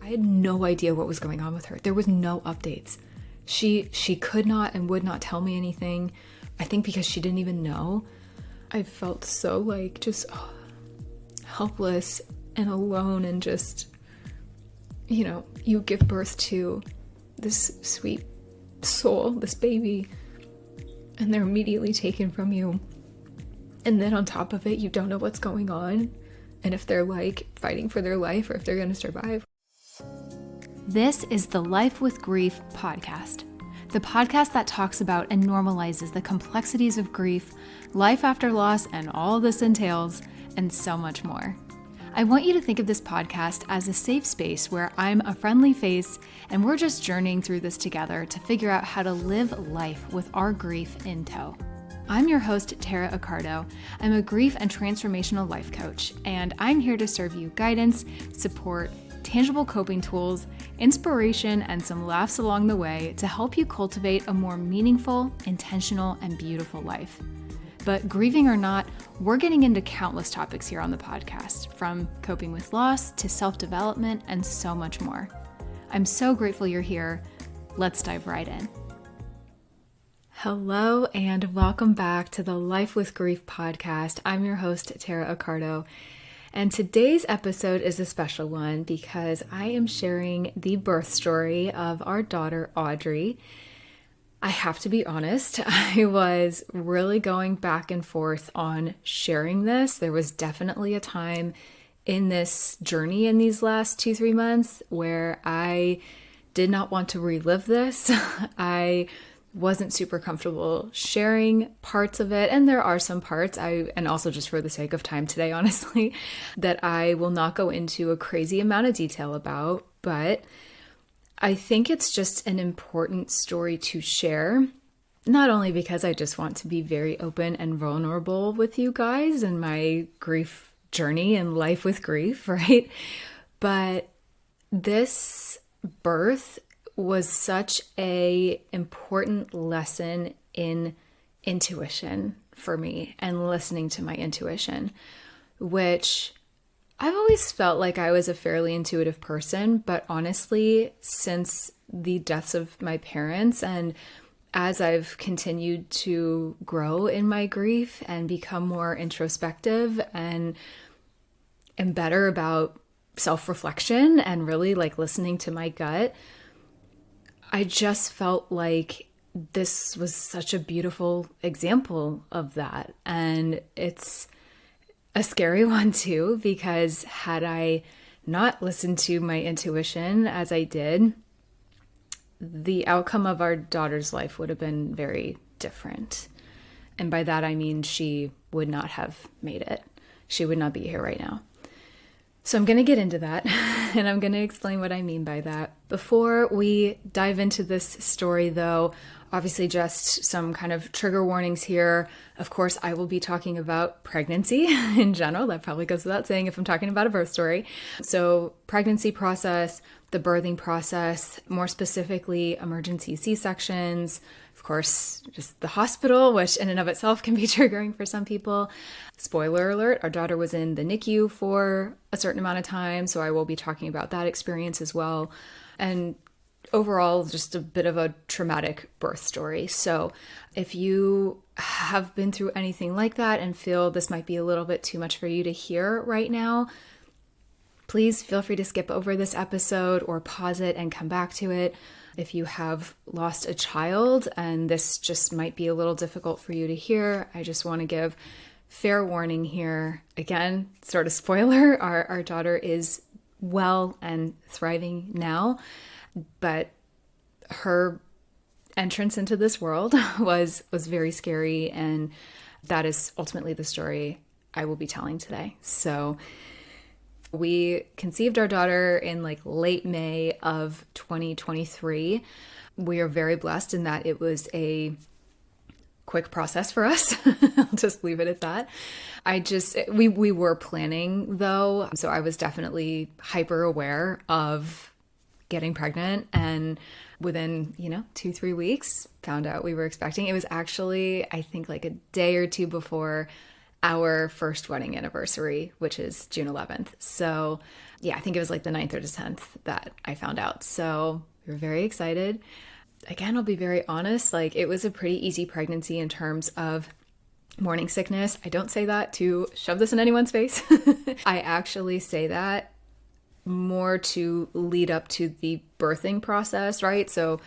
I had no idea what was going on with her. There was no updates. She could not and would not tell me anything. I think because she didn't even know. I felt so like just helpless and alone, and just, you give birth to this sweet soul, this baby, and they're immediately taken from you. And then on top of it, you don't know what's going on and if they're like fighting for their life or if they're going to survive. This is the Life with Grief podcast, the podcast that talks about and normalizes the complexities of grief, life after loss, and all this entails, and so much more. I want you to think of this podcast as a safe space where I'm a friendly face and we're just journeying through this together to figure out how to live life with our grief in tow. I'm your host, Tara Accardo. I'm a grief and transformational life coach, and I'm here to serve you guidance, support, tangible coping tools, inspiration, and some laughs along the way to help you cultivate a more meaningful, intentional, and beautiful life. But grieving or not, we're getting into countless topics here on the podcast, from coping with loss to self-development and so much more. I'm so grateful you're here. Let's dive right in. Hello and welcome back to the Life with Grief podcast. I'm your host, Tara Accardo, and today's episode is a special one because I am sharing the birth story of our daughter, Audrey. I have to be honest, I was really going back and forth on sharing this. There was definitely a time in this journey in these last 2-3 months where I did not want to relive this. I wasn't super comfortable sharing parts of it. And there are some parts, and also just for the sake of time today, honestly, that I will not go into a crazy amount of detail about, but I think it's just an important story to share, not only because I just want to be very open and vulnerable with you guys and my grief journey and life with grief, right? But this birth was such an important lesson in intuition for me and listening to my intuition, which I've always felt like I was a fairly intuitive person, but honestly, since the deaths of my parents and as I've continued to grow in my grief and become more introspective and am better about self-reflection and really like listening to my gut, I just felt like this was such a beautiful example of that. And it's a scary one too, because had I not listened to my intuition as I did, the outcome of our daughter's life would have been very different. And by that, I mean, she would not have made it. She would not be here right now. So I'm going to get into that and I'm going to explain what I mean by that. Before we dive into this story though, obviously just some kind of trigger warnings here. Of course, I will be talking about pregnancy in general. That probably goes without saying if I'm talking about a birth story. So pregnancy process, the birthing process, more specifically emergency C-sections, of course, just the hospital, which in and of itself can be triggering for some people. Spoiler alert, our daughter was in the NICU for a certain amount of time, so I will be talking about that experience as well. And overall, just a bit of a traumatic birth story. So if you have been through anything like that and feel this might be a little bit too much for you to hear right now, please feel free to skip over this episode or pause it and come back to it. If you have lost a child and this just might be a little difficult for you to hear, I just want to give fair warning here. Again, sort of spoiler, our daughter is well and thriving now, but her entrance into this world was very scary, and that is ultimately the story I will be telling today. So we conceived our daughter in like late May of 2023. We are very blessed in that it was a quick process for us. I'll just leave it at that. We were planning though. So I was definitely hyper aware of getting pregnant, and within, 2-3 weeks found out we were expecting. It was actually, I think like a day or two before our first wedding anniversary, which is June 11th. So yeah, I think it was like the 9th or the 10th that I found out. So we were very excited. Again, I'll be very honest, like it was a pretty easy pregnancy in terms of morning sickness. I don't say that to shove this in anyone's face. I actually say that more to lead up to the birthing process, right? So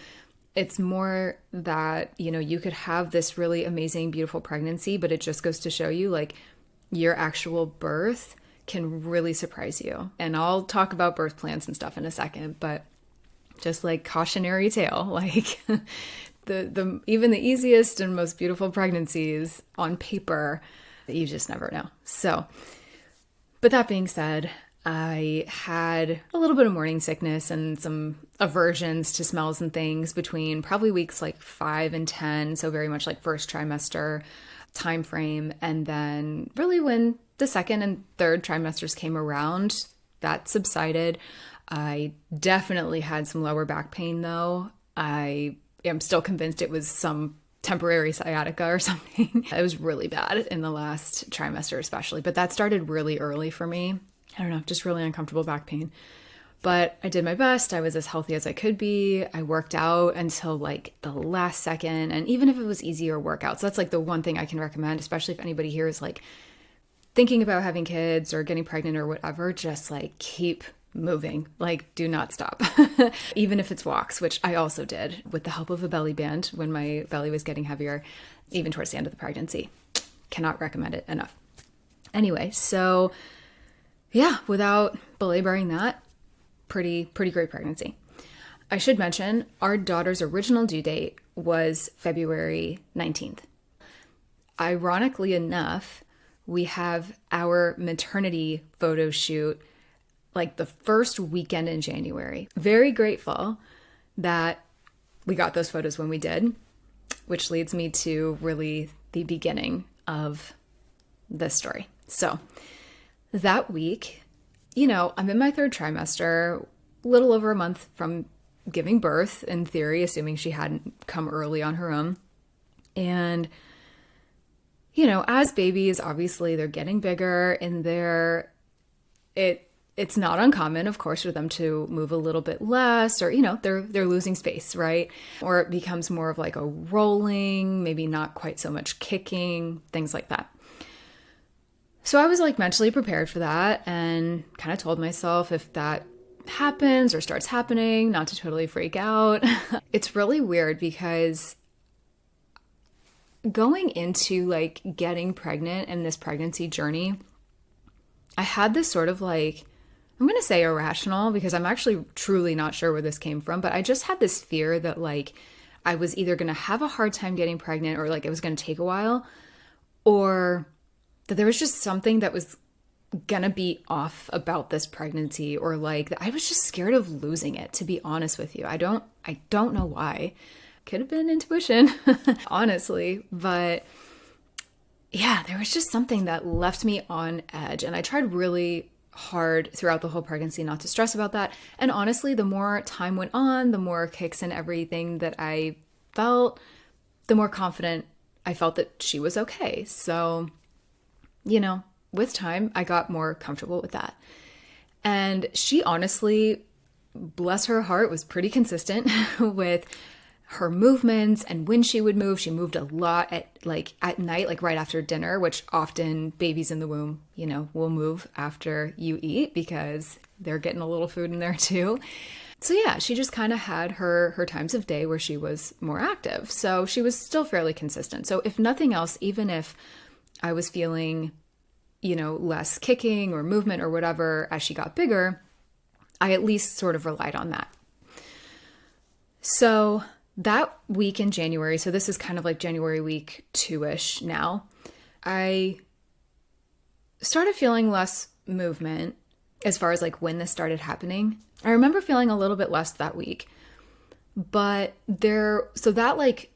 it's more that, you know, you could have this really amazing, beautiful pregnancy, but it just goes to show you like your actual birth can really surprise you. And I'll talk about birth plans and stuff in a second, but just like cautionary tale, like the even the easiest and most beautiful pregnancies on paper, you just never know. So, but that being said, I had a little bit of morning sickness and some aversions to smells and things between probably weeks like 5 and 10. So very much like first trimester time frame. And then really when the second and third trimesters came around, that subsided. I definitely had some lower back pain though. I am still convinced it was some temporary sciatica or something. It was really bad in the last trimester especially, but that started really early for me. I don't know, just really uncomfortable back pain. But I did my best. I was as healthy as I could be. I worked out until like the last second. And even if it was easier workouts, that's like the one thing I can recommend, especially if anybody here is like thinking about having kids or getting pregnant or whatever, just like keep moving, like do not stop. Even if it's walks, which I also did with the help of a belly band when my belly was getting heavier, even towards the end of the pregnancy. Cannot recommend it enough. Anyway, so yeah, without belaboring that, pretty great pregnancy. I should mention our daughter's original due date was February 19th. Ironically enough, we have our maternity photo shoot like the first weekend in January. Very grateful that we got those photos when we did, which leads me to really the beginning of this story. So that week, you know, I'm in my third trimester, a little over a month from giving birth, in theory, assuming she hadn't come early on her own. And, you know, as babies, obviously they're getting bigger and it's not uncommon, of course, for them to move a little bit less, or, you know, they're losing space, right? Or it becomes more of like a rolling, maybe not quite so much kicking, things like that. So I was like mentally prepared for that and kind of told myself if that happens or starts happening, not to totally freak out. It's really weird because going into like getting pregnant and this pregnancy journey, I had this sort of like, I'm going to say irrational because I'm actually truly not sure where this came from, but I just had this fear that like I was either going to have a hard time getting pregnant or like it was going to take a while, or that there was just something that was gonna be off about this pregnancy, or like I was just scared of losing it, to be honest with you. I don't know why. Could have been intuition, honestly, but yeah, there was just something that left me on edge, and I tried really hard throughout the whole pregnancy not to stress about that. And honestly, the more time went on, the more kicks and everything that I felt, the more confident I felt that she was okay. So, you know, with time, I got more comfortable with that. And she honestly, bless her heart, was pretty consistent with her movements and when she would move. She moved a lot at night, like right after dinner, which often babies in the womb, you know, will move after you eat because they're getting a little food in there too. So yeah, she just kind of had her times of day where she was more active. So she was still fairly consistent. So if nothing else, even if I was feeling, you know, less kicking or movement or whatever as she got bigger, I at least sort of relied on that. So that week in January, so this is kind of like January week 2-ish now, I started feeling less movement as far as like when this started happening. I remember feeling a little bit less that week, but so that like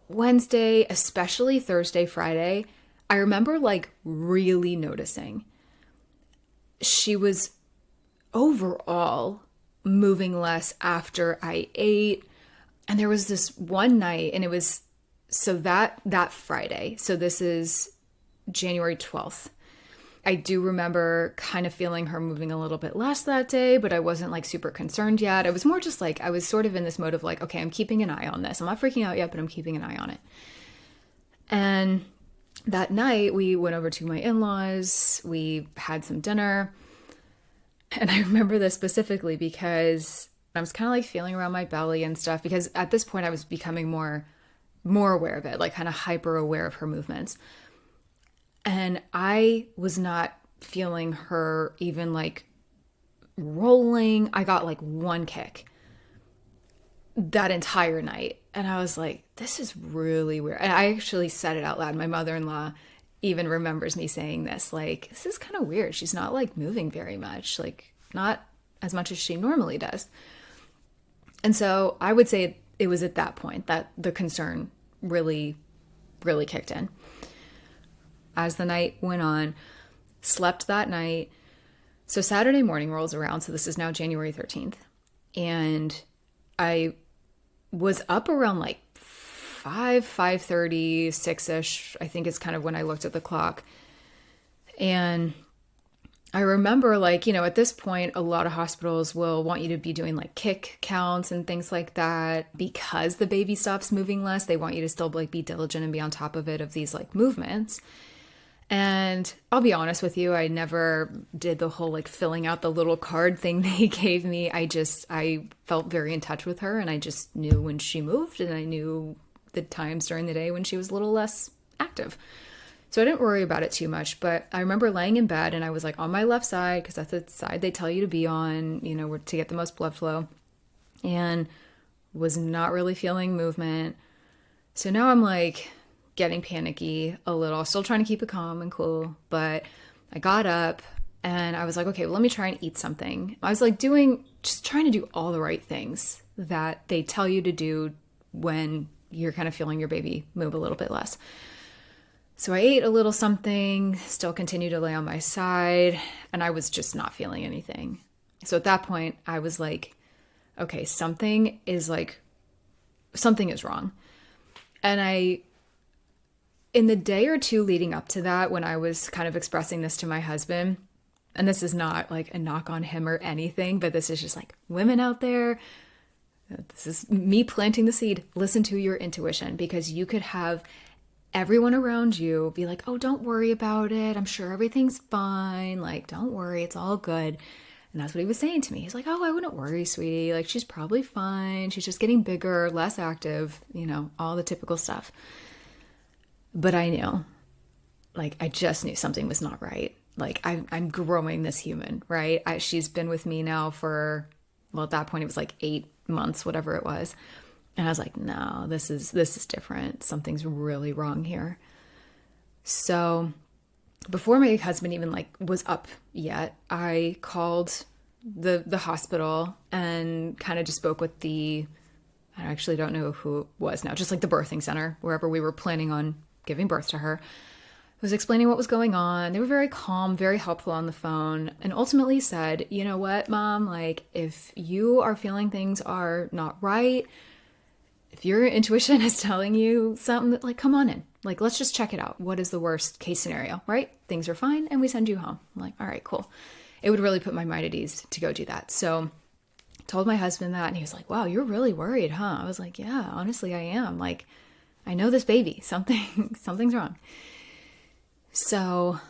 Wednesday, especially Thursday, Friday, I remember like really noticing she was overall moving less after I ate. And there was this one night, and it was, so that Friday, so this is January 12th. I do remember kind of feeling her moving a little bit less that day, but I wasn't like super concerned yet. I was more just like, I was sort of in this mode of like, okay, I'm keeping an eye on this. I'm not freaking out yet, but I'm keeping an eye on it. And that night we went over to my in-laws. We had some dinner. And I remember this specifically because I was kind of like feeling around my belly and stuff, because at this point I was becoming more aware of it, like kind of hyper aware of her movements. And I was not feeling her even like rolling. I got like one kick that entire night. And I was like, this is really weird. And I actually said it out loud. My mother-in-law even remembers me saying this, like, this is kind of weird. She's not like moving very much, like not as much as she normally does. And so I would say it was at that point that the concern really, really kicked in. As the night went on, slept that night. So Saturday morning rolls around. So this is now January 13th. And I was up around like 5:30, 6-ish, I think is kind of when I looked at the clock. And I remember like, you know, at this point, a lot of hospitals will want you to be doing like kick counts and things like that because the baby stops moving less. They want you to still like be diligent and be on top of it, of these like movements. And I'll be honest with you, I never did the whole like filling out the little card thing they gave me. I felt very in touch with her, and I just knew when she moved, and I knew the times during the day when she was a little less active. So I didn't worry about it too much, but I remember laying in bed and I was like on my left side, because that's the side they tell you to be on, you know, to get the most blood flow, and was not really feeling movement. So now I'm like getting panicky a little, still trying to keep it calm and cool. But I got up and I was like, okay, well, let me try and eat something. I was like just trying to do all the right things that they tell you to do when you're kind of feeling your baby move a little bit less. So I ate a little something, still continued to lay on my side, and I was just not feeling anything. So at that point I was like, okay, something is wrong. And in the day or two leading up to that, when I was kind of expressing this to my husband, and this is not like a knock on him or anything, but this is just like, women out there, this is me planting the seed. Listen to your intuition, because you could have everyone around you be like, oh, don't worry about it. I'm sure everything's fine. Like, don't worry. It's all good. And that's what he was saying to me. He's like, oh, I wouldn't worry, sweetie. Like, she's probably fine. She's just getting bigger, less active, you know, all the typical stuff. But I knew, like, I just knew something was not right. Like, I'm growing this human, right? She's been with me now for, well, at that point it was like 8 months, whatever it was. And I was like, no, this is different. Something's really wrong here. So before my husband even like was up yet, I called the hospital and kind of just spoke with I actually don't know who it was now, just like the birthing center, wherever we were planning on giving birth to her. I was explaining what was going on. They were very calm, very helpful on the phone, and ultimately said, you know what, Mom, like, if you are feeling things are not right, if your intuition is telling you something, that, like, come on in. Like, let's just check it out. What is the worst case scenario, right? Things are fine, and we send you home. I'm like, all right, cool. It would really put my mind at ease to go do that. So I told my husband that, and he was like, wow, you're really worried, huh? I was like, yeah, honestly, I am. Like, I know this baby. Something's wrong. So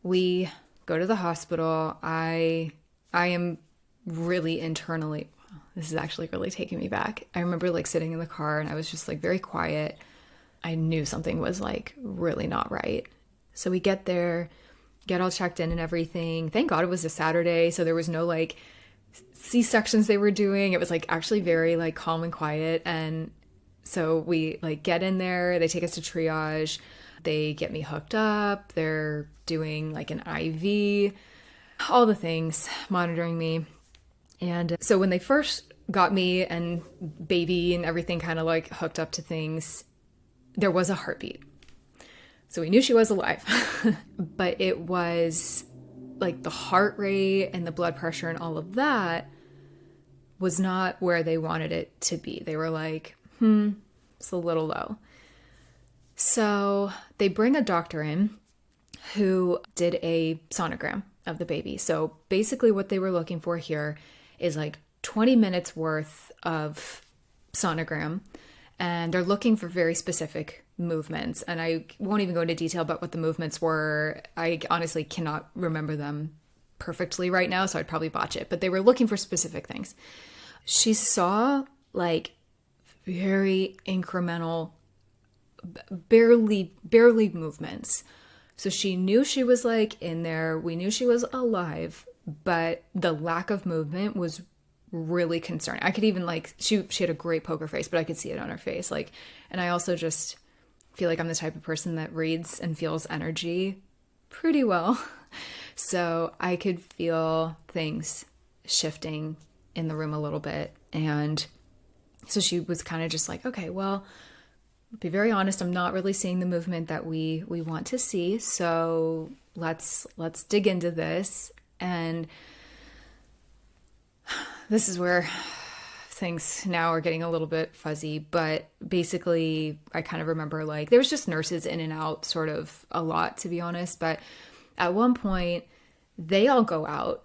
we go to the hospital. I am really internally, this is actually really taking me back. I remember like sitting in the car and I was just like very quiet. I knew something was like really not right. So we get there, get all checked in and everything. Thank God it was a Saturday, so there was no like C-sections they were doing. It was like actually very like calm and quiet. And so we like get in there, they take us to triage. They get me hooked up. They're doing like an IV, all the things, monitoring me. And so when they first got me and baby and everything kind of like hooked up to things, there was a heartbeat. So we knew she was alive, but it was like the heart rate and the blood pressure and all of that was not where they wanted it to be. They were like, it's a little low. So they bring a doctor in, who did a sonogram of the baby. So basically what they were looking for here is like 20 minutes worth of sonogram, and they're looking for very specific movements. And I won't even go into detail about what the movements were. I honestly cannot remember them perfectly right now, so I'd probably botch it, but they were looking for specific things. She saw like very incremental, barely movements. So she knew she was like in there. We knew she was alive, but the lack of movement was really concerning. I could even like, she had a great poker face, but I could see it on her face. Like, and I also just feel like I'm the type of person that reads and feels energy pretty well. So I could feel things shifting in the room a little bit. And so she was kind of just like, okay, well, be very honest, I'm not really seeing the movement that we want to see. So let's dig into this. And this is where things now are getting a little bit fuzzy, but basically I kind of remember like there was just nurses in and out sort of a lot, to be honest. But at one point they all go out.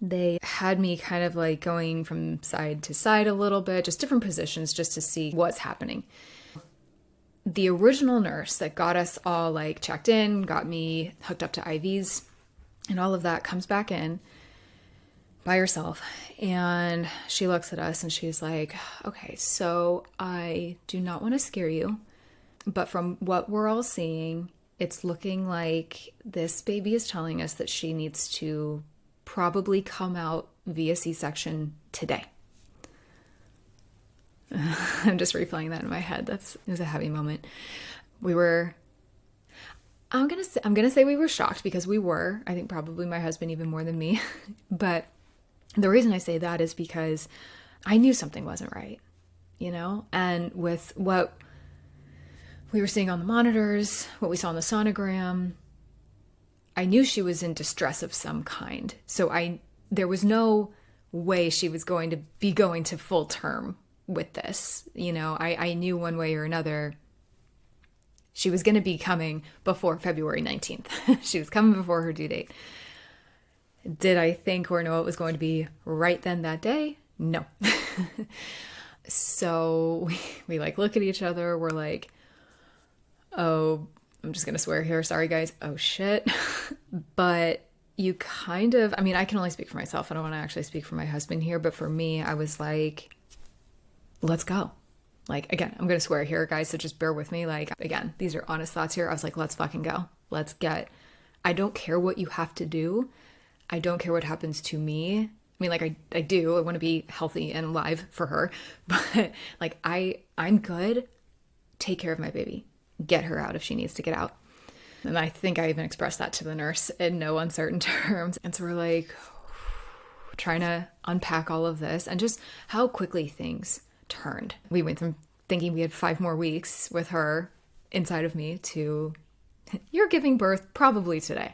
They had me kind of like going from side to side a little bit, just different positions just to see what's happening. The original nurse that got us all like checked in, got me hooked up to IVs and all of that, comes back in by herself, and she looks at us and she's like, okay, so I do not want to scare you, but from what we're all seeing, it's looking like this baby is telling us that she needs to probably come out via C-section today. I'm just replaying that in my head. It was a heavy moment. I'm gonna say we were shocked, because we were. I think probably my husband even more than me. But the reason I say that is because I knew something wasn't right, you know? And with what we were seeing on the monitors, what we saw on the sonogram, I knew she was in distress of some kind. So there was no way she was going to be going to full term with this. You know, I knew one way or another she was going to be coming before February 19th. She was coming before her due date. Did I think or know it was going to be right then that day? No. So we like look at each other. We're like, oh, I'm just going to swear here. Sorry, guys. Oh, shit. But you kind of, I mean, I can only speak for myself. I don't want to actually speak for my husband here. But for me, I was like, let's go. Like, again, I'm going to swear here, guys. So just bear with me. Like, again, these are honest thoughts here. I was like, let's fucking go. I don't care what you have to do. I don't care what happens to me. I mean, like, I do. I want to be healthy and alive for her. But like, I'm good. Take care of my baby. Get her out if she needs to get out. And I think I even expressed that to the nurse in no uncertain terms. And so we're like trying to unpack all of this and just how quickly things turned. We went from thinking we had 5 more weeks with her inside of me to you're giving birth probably today.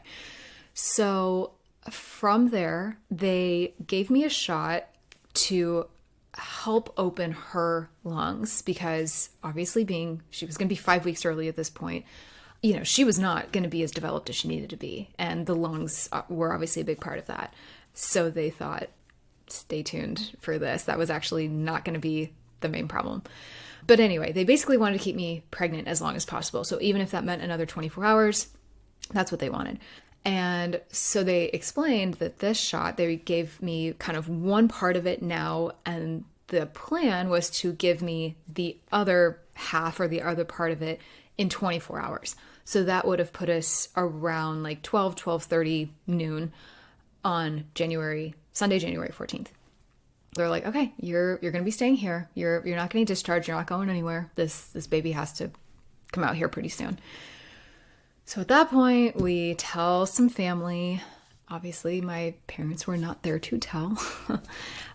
So from there, they gave me a shot to help open her lungs, because obviously she was going to be 5 weeks early at this point. You know, she was not going to be as developed as she needed to be. And the lungs were obviously a big part of that. So they thought, stay tuned for this. That was actually not going to be the main problem. But anyway, they basically wanted to keep me pregnant as long as possible. So even if that meant another 24 hours, that's what they wanted. And so they explained that this shot, they gave me kind of one part of it now, and the plan was to give me the other half or the other part of it in 24 hours. So that would have put us around like 12:30 noon on Sunday, January 14th. They're like, okay, you're going to be staying here. You're not getting discharged. You're not going anywhere. This baby has to come out here pretty soon. So at that point, we tell some family. Obviously, my parents were not there to tell.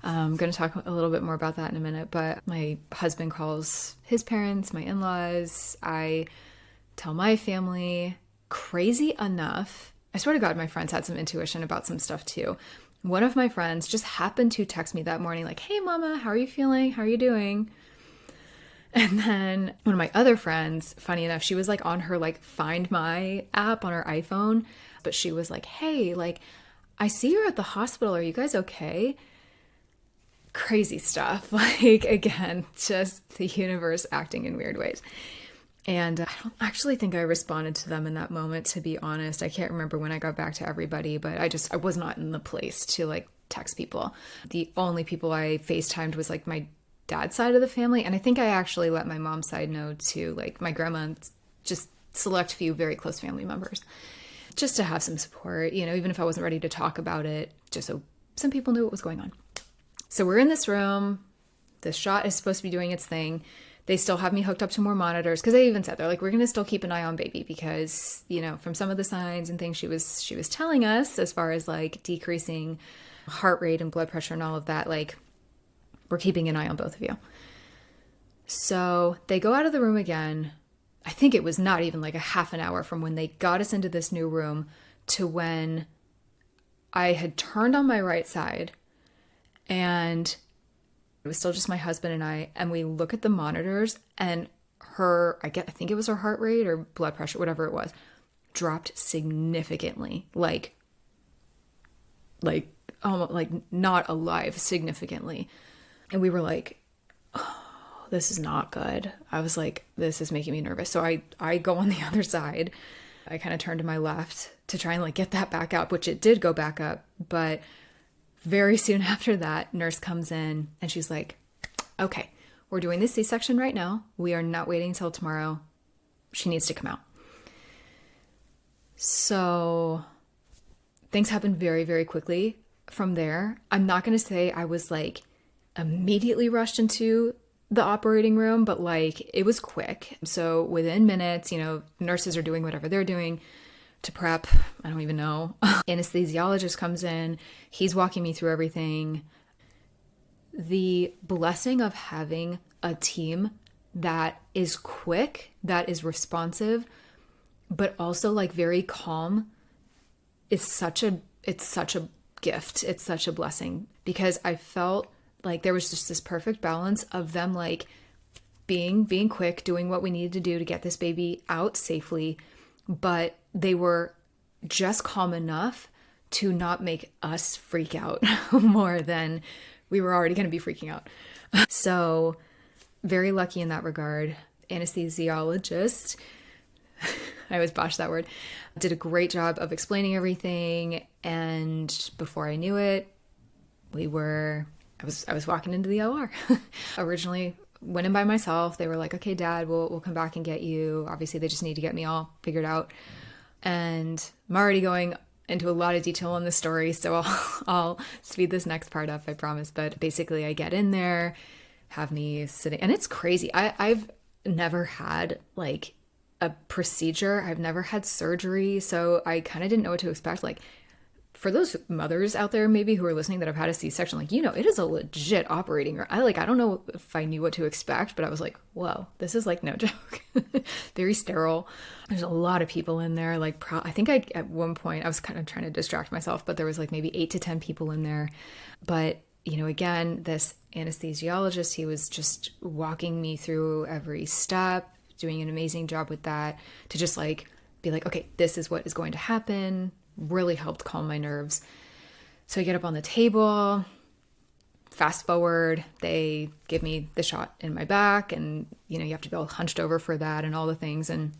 I'm going to talk a little bit more about that in a minute, but my husband calls his parents, my in-laws. I tell my family. Crazy enough, I swear to God, my friends had some intuition about some stuff too. One of my friends just happened to text me that morning like, hey, mama, how are you feeling? How are you doing? And then one of my other friends, funny enough, she was like on her like Find My app on her iPhone, but she was like, hey, like, I see you're at the hospital. Are you guys okay? Crazy stuff. Like, again, just the universe acting in weird ways. And I don't actually think I responded to them in that moment, to be honest. I can't remember when I got back to everybody, but I was not in the place to like text people. The only people I FaceTimed was like my dad's side of the family. And I think I actually let my mom's side know too, like my grandma, just select few very close family members, just to have some support, you know, even if I wasn't ready to talk about it, just so some people knew what was going on. So we're in this room. The shot is supposed to be doing its thing. They still have me hooked up to more monitors because they even said, they're like, we're going to still keep an eye on baby because, you know, from some of the signs and things she was telling us as far as like decreasing heart rate and blood pressure and all of that, like we're keeping an eye on both of you. So they go out of the room again. I think it was not even like a half an hour from when they got us into this new room to when I had turned on my right side and it was still just my husband and I, and we look at the monitors and I think it was her heart rate or blood pressure, whatever it was, dropped significantly, like almost like not alive significantly. And we were like, oh, this is not good. I was like, this is making me nervous. So I go on the other side. I kind of turned to my left to try and like get that back up, which it did go back up, but very soon after that, nurse comes in and she's like, okay, we're doing this C-section right now. We are not waiting until tomorrow. She needs to come out. So things happened very, very quickly from there. I'm not going to say I was like immediately rushed into the operating room, but like it was quick. So within minutes, you know, nurses are doing whatever they're doing to prep. I don't even know. Anesthesiologist comes in. He's walking me through everything. The blessing of having a team that is quick, that is responsive, but also like very calm is it's such a gift. It's such a blessing because I felt like there was just this perfect balance of them like being quick, doing what we needed to do to get this baby out safely, but they were just calm enough to not make us freak out more than we were already going to be freaking out. So very lucky in that regard. Anesthesiologist, I always botch that word, did a great job of explaining everything. And before I knew it, I was walking into the OR. Originally went in by myself. They were like, okay, Dad, we'll come back and get you. Obviously they just need to get me all figured out. And I'm already going into a lot of detail on the story, so I'll speed this next part up, I promise. But basically I get in there, have me sitting, and it's crazy. I've never had like a procedure. I've never had surgery, so I kind of didn't know what to expect. Like for those mothers out there maybe who are listening that have had a C-section, like, you know, it is a legit operating room. I don't know if I knew what to expect, but I was like, whoa, this is like no joke. Very sterile. There's a lot of people in there. Like, I think at one point I was kind of trying to distract myself, but there was like maybe 8 to 10 people in there. But, you know, again, this anesthesiologist, he was just walking me through every step, doing an amazing job with that, to just like be like, okay, this is what is going to happen. Really helped calm my nerves. So I get up on the table, fast forward, they give me the shot in my back, and you know, you have to be all hunched over for that and all the things. And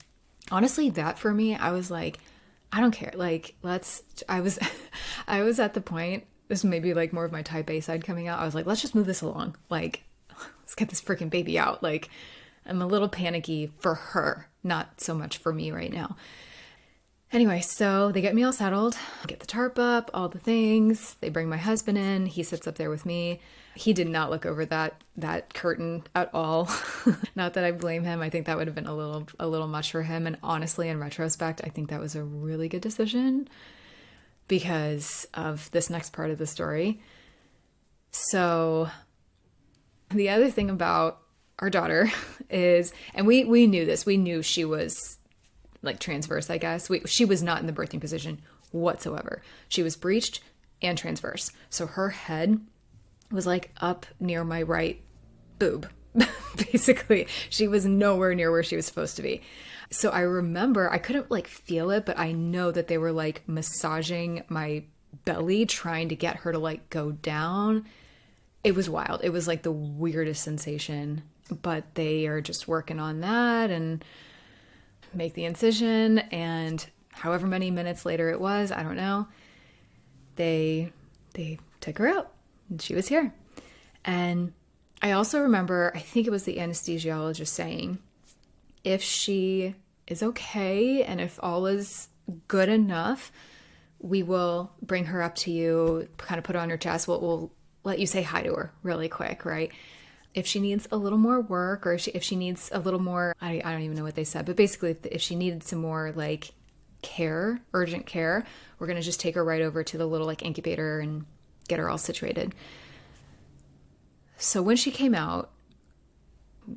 honestly, that for me, I was like, I don't care. Like, I was at the point, this may be like more of my type A side coming out. I was like, let's just move this along. Like, let's get this freaking baby out. Like, I'm a little panicky for her, not so much for me right now. Anyway, so they get me all settled, get the tarp up, all the things. They bring my husband in. He sits up there with me. He did not look over that curtain at all. Not that I blame him. I think that would have been a little much for him. And honestly, in retrospect, I think that was a really good decision because of this next part of the story. So the other thing about our daughter is, and we knew this, we knew she was like transverse, I guess. She was not in the birthing position whatsoever. She was breeched and transverse. So her head was like up near my right boob. Basically, she was nowhere near where she was supposed to be. So I remember I couldn't like feel it, but I know that they were like massaging my belly, trying to get her to like go down. It was wild. It was like the weirdest sensation, but they are just working on that and make the incision. And however many minutes later it was, I don't know, they took her out and she was here. And I also remember, I think it was the anesthesiologist saying, if she is okay and if all is good enough, we will bring her up to you, kind of put her on your chest. We'll let you say hi to her really quick, right? If she needs a little more work, or if she needs a little more, I don't even know what they said, but basically if she needed some more like care, urgent care, we're going to just take her right over to the little like incubator and get her all situated. So when she came out,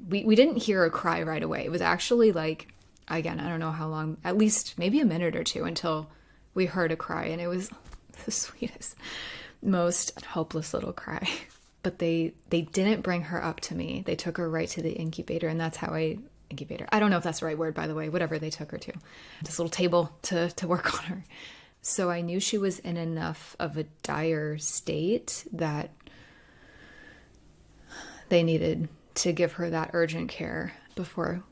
we didn't hear her cry right away. It was actually like, again, I don't know how long, at least maybe a minute or two until we heard a cry. And it was the sweetest, most helpless little cry. But they didn't bring her up to me. They took her right to the incubator. And that's how incubator. I don't know if that's the right word, by the way, whatever they took her to. This little table to work on her. So I knew she was in enough of a dire state that they needed to give her that urgent care before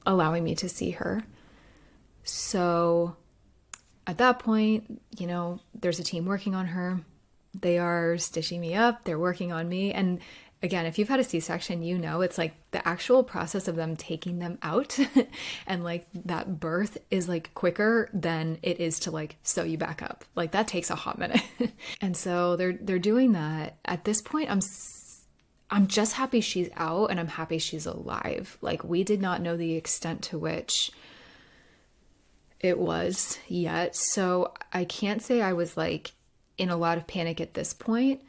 allowing me to see her. So at that point, you know, there's a team working on her. They are stitching me up. They're working on me. And again, if you've had a C-section, you know, it's like the actual process of them taking them out and like that birth is like quicker than it is to like sew you back up. Like that takes a hot minute. And so they're doing that. At this point, I'm just happy she's out and I'm happy she's alive. Like we did not know the extent to which it was yet. So I can't say I was like in a lot of panic at this point,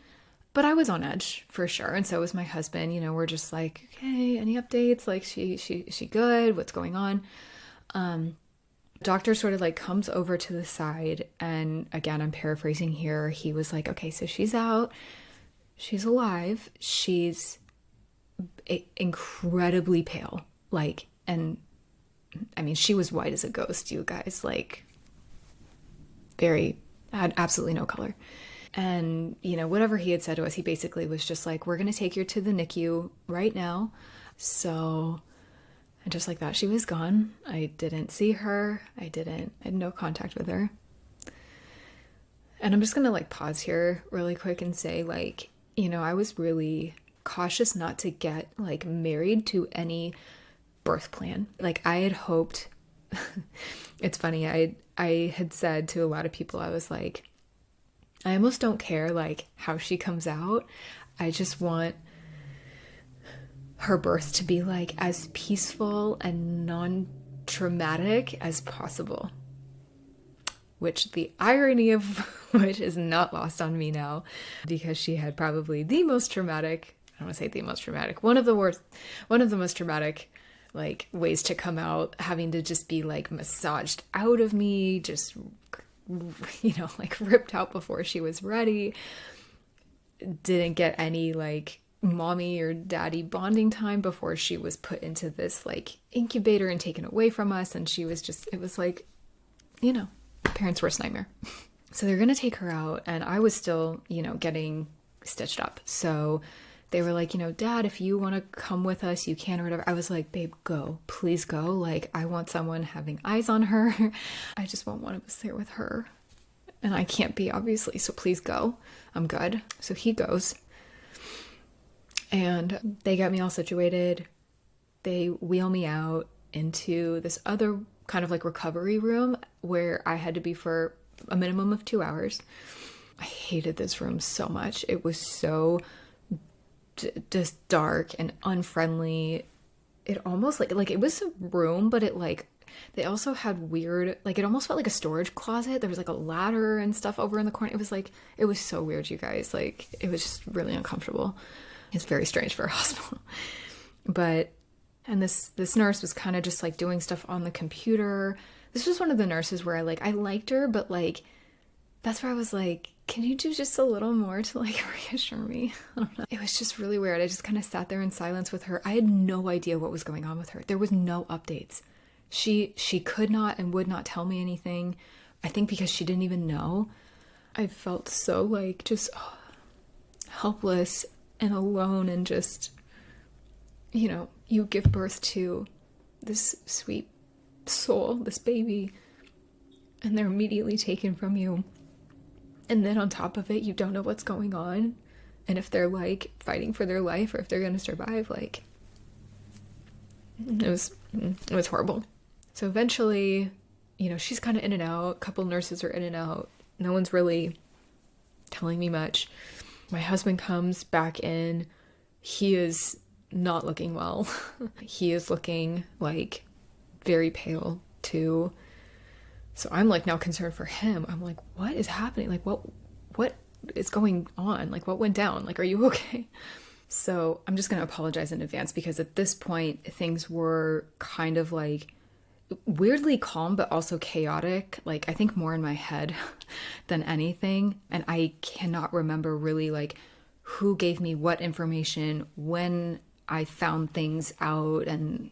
but I was on edge for sure. And so was my husband. You know, we're just like, okay, any updates? Like she good? What's going on? Doctor sort of like comes over to the side. And again, I'm paraphrasing here. He was like, okay, so she's out. She's alive. She's incredibly pale. Like, and I mean, she was white as a ghost, you guys, like had absolutely no color. And, you know, whatever he had said to us, he basically was just like, we're going to take you to the NICU right now. So, and just like that, she was gone. I didn't see her. I had no contact with her. And I'm just going to like pause here really quick and say like, you know, I was really cautious not to get like married to any birth plan. Like I had hoped, it's funny, I had said to a lot of people, I was like, I almost don't care like how she comes out. I just want her birth to be like as peaceful and non-traumatic as possible. Which the irony of which is not lost on me now, because she had probably the most traumatic, I don't want to say the most traumatic, one of the most traumatic like ways to come out, having to just be like massaged out of me, just, you know, like ripped out before she was ready. Didn't get any like mommy or daddy bonding time before she was put into this like incubator and taken away from us. And she was just, it was like, you know, parents' worst nightmare. So they're going to take her out, and I was still, you know, getting stitched up. So they were like, you know, Dad, if you want to come with us, you can, or whatever. I was like, babe, go, please go. Like, I want someone having eyes on her. I just want one of us there with her. And I can't be, obviously, so please go. I'm good. So he goes. And they got me all situated. They wheel me out into this other kind of like recovery room where I had to be for a minimum of 2 hours. I hated this room so much. It was so just dark and unfriendly. It almost like it was a room, but it like, they also had weird, like it almost felt like a storage closet. There was like a ladder and stuff over in the corner. It was like, it was so weird, you guys. Like it was just really uncomfortable. It's very strange for a hospital. But, and this nurse was kind of just like doing stuff on the computer. This was one of the nurses where I liked her, but like that's where I was like, can you do just a little more to like reassure me? I don't know. It was just really weird. I just kind of sat there in silence with her. I had no idea what was going on with her. There was no updates. She could not and would not tell me anything. I think because she didn't even know. I felt so like just helpless and alone, and just, you give birth to this sweet soul, this baby, and they're immediately taken from you. And then on top of it, you don't know what's going on. And if they're like fighting for their life or if they're going to survive, like it was horrible. So eventually, she's kind of in and out. A couple nurses are in and out. No one's really telling me much. My husband comes back in. He is not looking well. He is looking like very pale too. So I'm like now concerned for him. I'm like, what is happening? Like, what is going on? Like, what went down? Like, are you okay? So I'm just going to apologize in advance, because at this point things were kind of like weirdly calm, but also chaotic. Like, I think more in my head than anything. And I cannot remember really like who gave me what information, when I found things out, and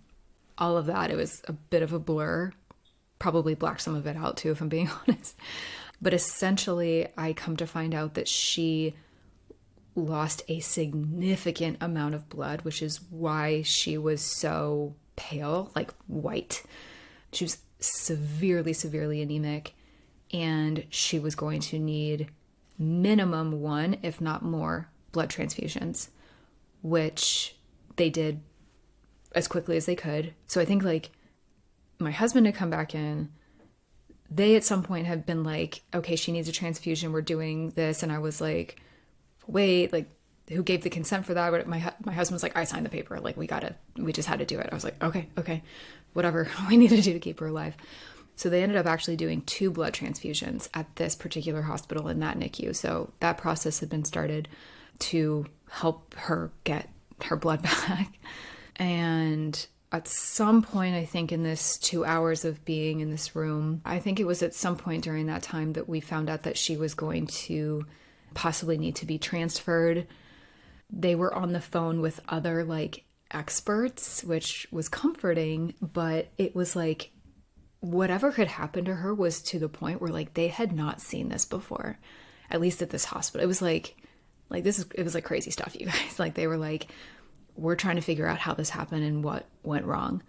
all of that. It was a bit of a blur. Probably blacked some of it out too, if I'm being honest. But essentially, I come to find out that she lost a significant amount of blood, which is why she was so pale, like white. She was severely, severely anemic, and she was going to need minimum 1, if not more, blood transfusions, which they did as quickly as they could. So I think like my husband had come back in. They at some point had been like, okay, she needs a transfusion. We're doing this. And I was like, wait, like who gave the consent for that? But my husband was like, I signed the paper. Like we just had to do it. I was like, okay, whatever we need to do to keep her alive. So they ended up actually doing 2 blood transfusions at this particular hospital in that NICU. So that process had been started to help her get her blood back. And at some point, I think in this 2 hours of being in this room, I think it was at some point during that time that we found out that she was going to possibly need to be transferred. They were on the phone with other like experts, which was comforting, but it was like whatever could happen to her was to the point where like they had not seen this before, at least at this hospital. It was like it was like crazy stuff, you guys. Like they were like, we're trying to figure out how this happened and what went wrong.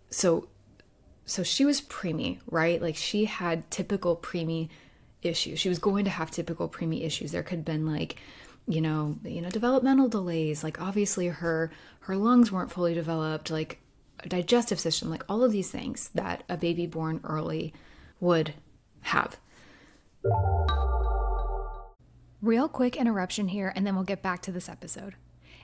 So she was preemie, right? Like she had typical preemie issues. She was going to have typical preemie issues. There could have been like, developmental delays. Like obviously her lungs weren't fully developed, like a digestive system, like all of these things that a baby born early would have. Real quick interruption here, and then we'll get back to this episode.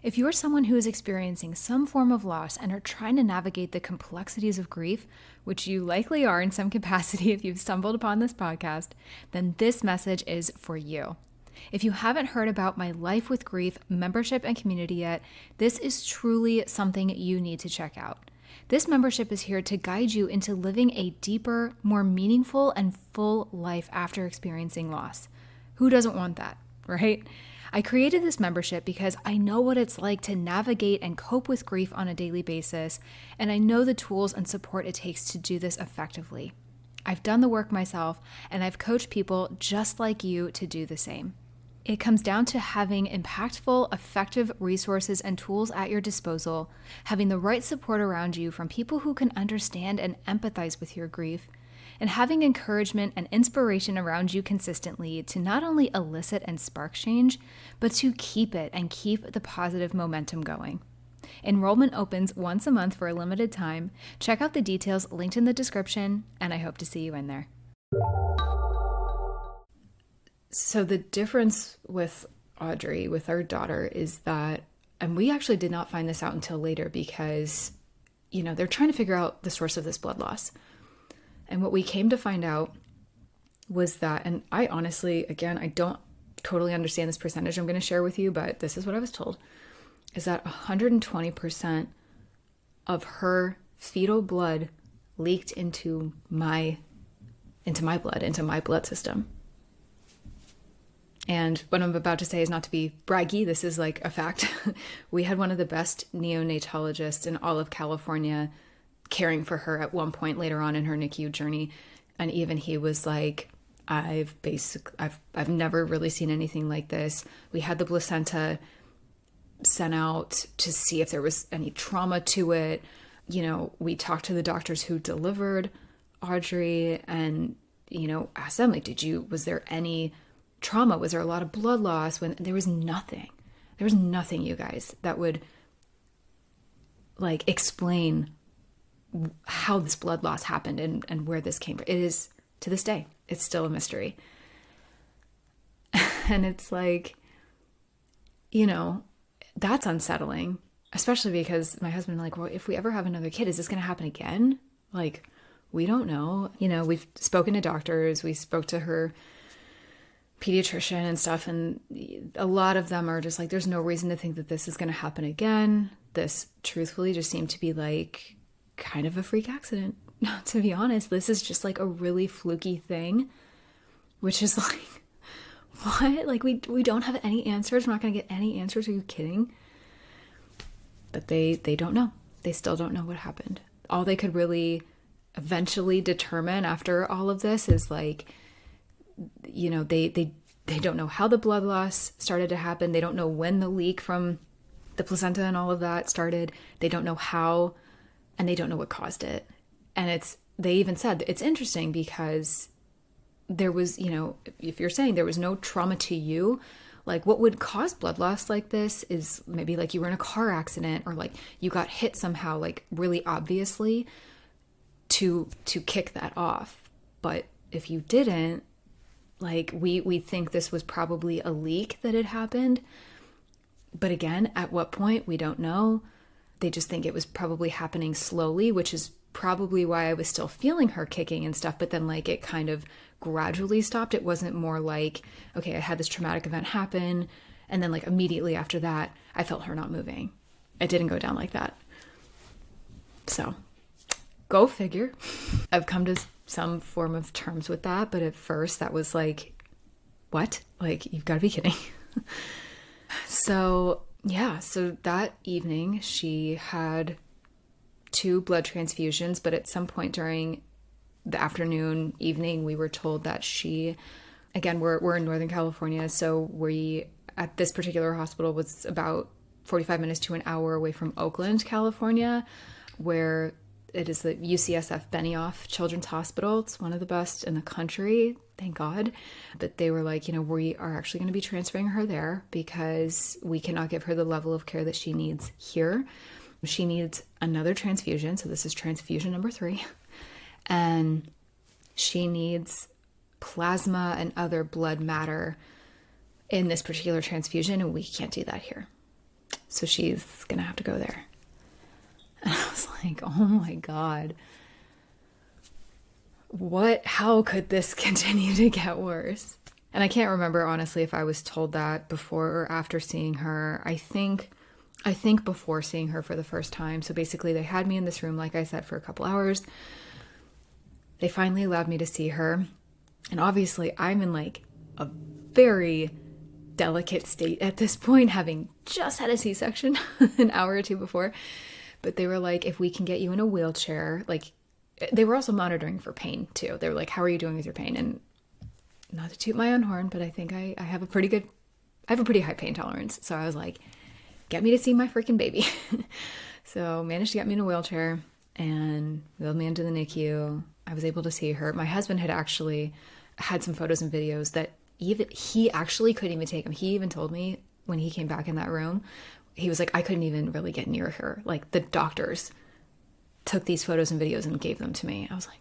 If you're someone who is experiencing some form of loss and are trying to navigate the complexities of grief, which you likely are in some capacity if you've stumbled upon this podcast, then this message is for you. If you haven't heard about my Life with Grief membership and community yet, this is truly something you need to check out. This membership is here to guide you into living a deeper, more meaningful, and full life after experiencing loss. Who doesn't want that, right? I created this membership because I know what it's like to navigate and cope with grief on a daily basis, and I know the tools and support it takes to do this effectively. I've done the work myself, and I've coached people just like you to do the same. It comes down to having impactful, effective resources and tools at your disposal, having the right support around you from people who can understand and empathize with your grief, and having encouragement and inspiration around you consistently to not only elicit and spark change, but to keep it and keep the positive momentum going. Enrollment opens once a month for a limited time. Check out the details linked in the description, and I hope to see you in there. So the difference with Audrey, with our daughter, is that, and we actually did not find this out until later because, they're trying to figure out the source of this blood loss. And what we came to find out was that, and I honestly, again, I don't totally understand this percentage I'm going to share with you, but this is what I was told, is that 120% of her fetal blood leaked into my blood system. And what I'm about to say is not to be braggy. This is like a fact. We had one of the best neonatologists in all of California caring for her at one point later on in her NICU journey. And even he was like, I've never really seen anything like this. We had the placenta sent out to see if there was any trauma to it. You know, we talked to the doctors who delivered Audrey and, you know, asked them, like, was there any trauma? Was there a lot of blood loss? When there was nothing. There was nothing, you guys, that would like explain how this blood loss happened and where this came from. It is, to this day, it's still a mystery. And it's like, you know, that's unsettling, especially because my husband, like, well, if we ever have another kid, is this going to happen again? Like, we don't know. You know, we've spoken to doctors. We spoke to her pediatrician and stuff. And a lot of them are just like, there's no reason to think that this is going to happen again. This truthfully just seemed to be like kind of a freak accident. To be honest, this is just like a really fluky thing, which is like, what? Like we don't have any answers. We're not going to get any answers. Are you kidding? But they don't know. They still don't know what happened. All they could really eventually determine after all of this is like, you know, they don't know how the blood loss started to happen. They don't know when the leak from the placenta and all of that started. They don't know how, and they don't know what caused it. And they even said it's interesting because there was, you know, if you're saying there was no trauma to you, like what would cause blood loss like this is maybe like you were in a car accident or like you got hit somehow, like really obviously to kick that off. But if you didn't, like we think this was probably a leak that had happened. But again, at what point, we don't know. They just think it was probably happening slowly, which is probably why I was still feeling her kicking and stuff. But then like it kind of gradually stopped. It wasn't more like, okay, I had this traumatic event happen. And then like immediately after that, I felt her not moving. It didn't go down like that. So go figure. I've come to some form of terms with that. But at first that was like, what? Like, you've got to be kidding. So yeah, so that evening she had 2 blood transfusions, but at some point during the afternoon, evening, we were told that she, again, we're in Northern California, so we, at this particular hospital, was about 45 minutes to an hour away from Oakland, California, where it is the UCSF Benioff Children's Hospital. It's one of the best in the country, thank God. But they were like, you know, we are actually going to be transferring her there because we cannot give her the level of care that she needs here. She needs another transfusion. So this is transfusion number 3. And she needs plasma and other blood matter in this particular transfusion. And we can't do that here. So she's going to have to go there. And I was like, oh my God. How could this continue to get worse? And I can't remember, honestly, if I was told that before or after seeing her. I think before seeing her for the first time. So basically they had me in this room, like I said, for a couple hours. They finally allowed me to see her. And obviously I'm in like a very delicate state at this point, having just had a C-section an hour or two before. But they were like, if we can get you in a wheelchair, like they were also monitoring for pain too. They were like, how are you doing with your pain? And not to toot my own horn, but I think I have a pretty high pain tolerance. So I was like, get me to see my freaking baby. So managed to get me in a wheelchair and wheeled me into the NICU. I was able to see her. My husband had actually had some photos and videos that he actually couldn't even take them. He even told me when he came back in that room, he was like, I couldn't even really get near her. Like the doctors took these photos and videos and gave them to me. I was like,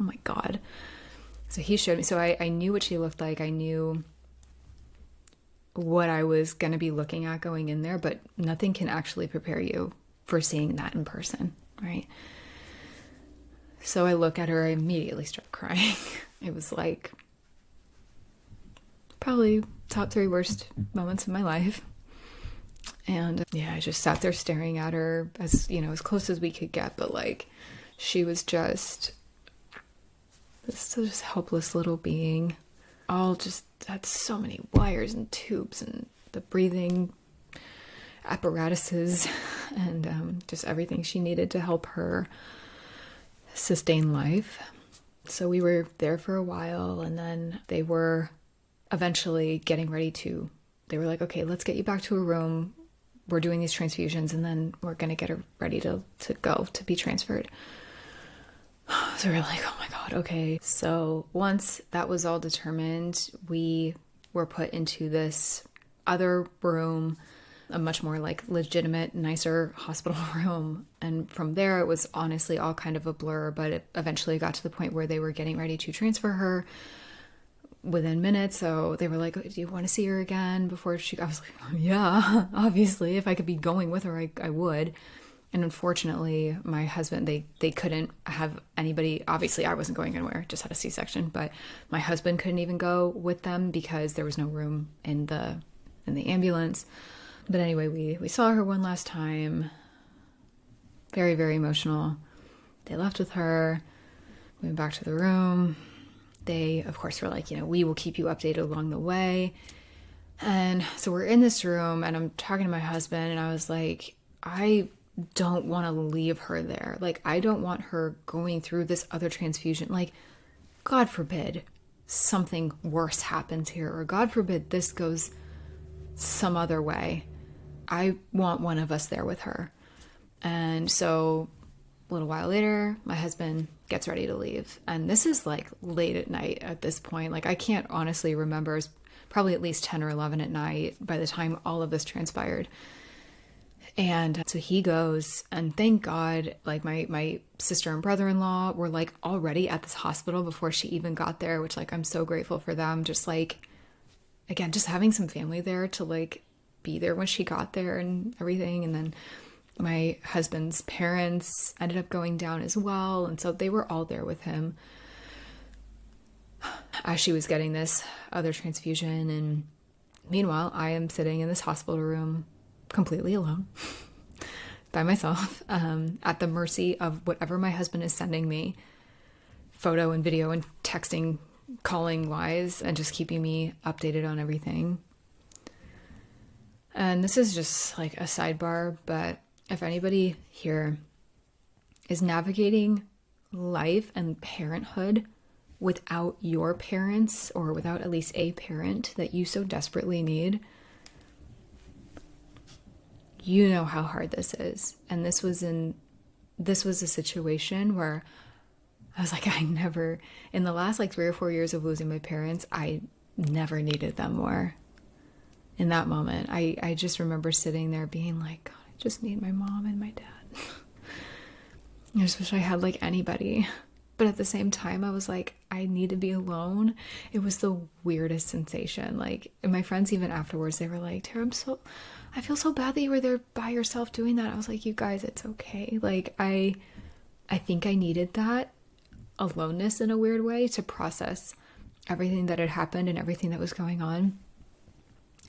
oh my God. So he showed me. So I knew what she looked like. I knew what I was going to be looking at going in there, but nothing can actually prepare you for seeing that in person, right? So I look at her, I immediately start crying. It was like probably top 3 worst moments of my life. And yeah, I just sat there staring at her as, you know, as close as we could get. But like, she was just this helpless little being. all just had so many wires and tubes and the breathing apparatuses and just everything she needed to help her sustain life. So we were there for a while, and then they were eventually getting ready to, they were like, okay, let's get you back to a room. We're doing these transfusions, and then we're going to get her ready to go, to be transferred. So we were like, oh my God, okay. So once that was all determined, we were put into this other room, a much more like legitimate, nicer hospital room. And from there, it was honestly all kind of a blur, but it eventually got to the point where they were getting ready to transfer her within minutes. So they were like, do you want to see her again before she, I was like, yeah, obviously, if I could be going with her, I would. And unfortunately, my husband, they couldn't have anybody. Obviously, I wasn't going anywhere, just had a C-section, but my husband couldn't even go with them because there was no room in the ambulance. But anyway, we saw her one last time. Very, very emotional. They left with her. We went back to the room. They, of course, were like, we will keep you updated along the way. And so we're in this room, and I'm talking to my husband, and I was like, I don't want to leave her there. Like, I don't want her going through this other transfusion. Like, God forbid something worse happens here, or God forbid this goes some other way. I want one of us there with her. And so a little while later, my husband gets ready to leave. And this is like late at night at this point. Like, I can't honestly remember. It's probably at least 10 or 11 at night by the time all of this transpired. And so he goes, and thank God, like my sister and brother-in-law were like already at this hospital before she even got there, which like I'm so grateful for them. Just like, again, just having some family there to like be there when she got there and everything. And then my husband's parents ended up going down as well. And so they were all there with him as she was getting this other transfusion. And meanwhile, I am sitting in this hospital room completely alone by myself, at the mercy of whatever my husband is sending me, photo and video and texting, calling wise, and just keeping me updated on everything. And this is just like a sidebar, but if anybody here is navigating life and parenthood without your parents, or without at least a parent that you so desperately need, you know how hard this is. And this was a situation where I was like, in the last like 3 or 4 years of losing my parents, I never needed them more. In that moment, I just remember sitting there being like, God, I just need my mom and my dad. I just wish I had like anybody. But at the same time, I was like, I need to be alone. It was the weirdest sensation. Like, and my friends even afterwards, they were like, Tara, I feel so bad that you were there by yourself doing that. I was like, you guys, it's okay. Like, I think I needed that aloneness in a weird way to process everything that had happened and everything that was going on.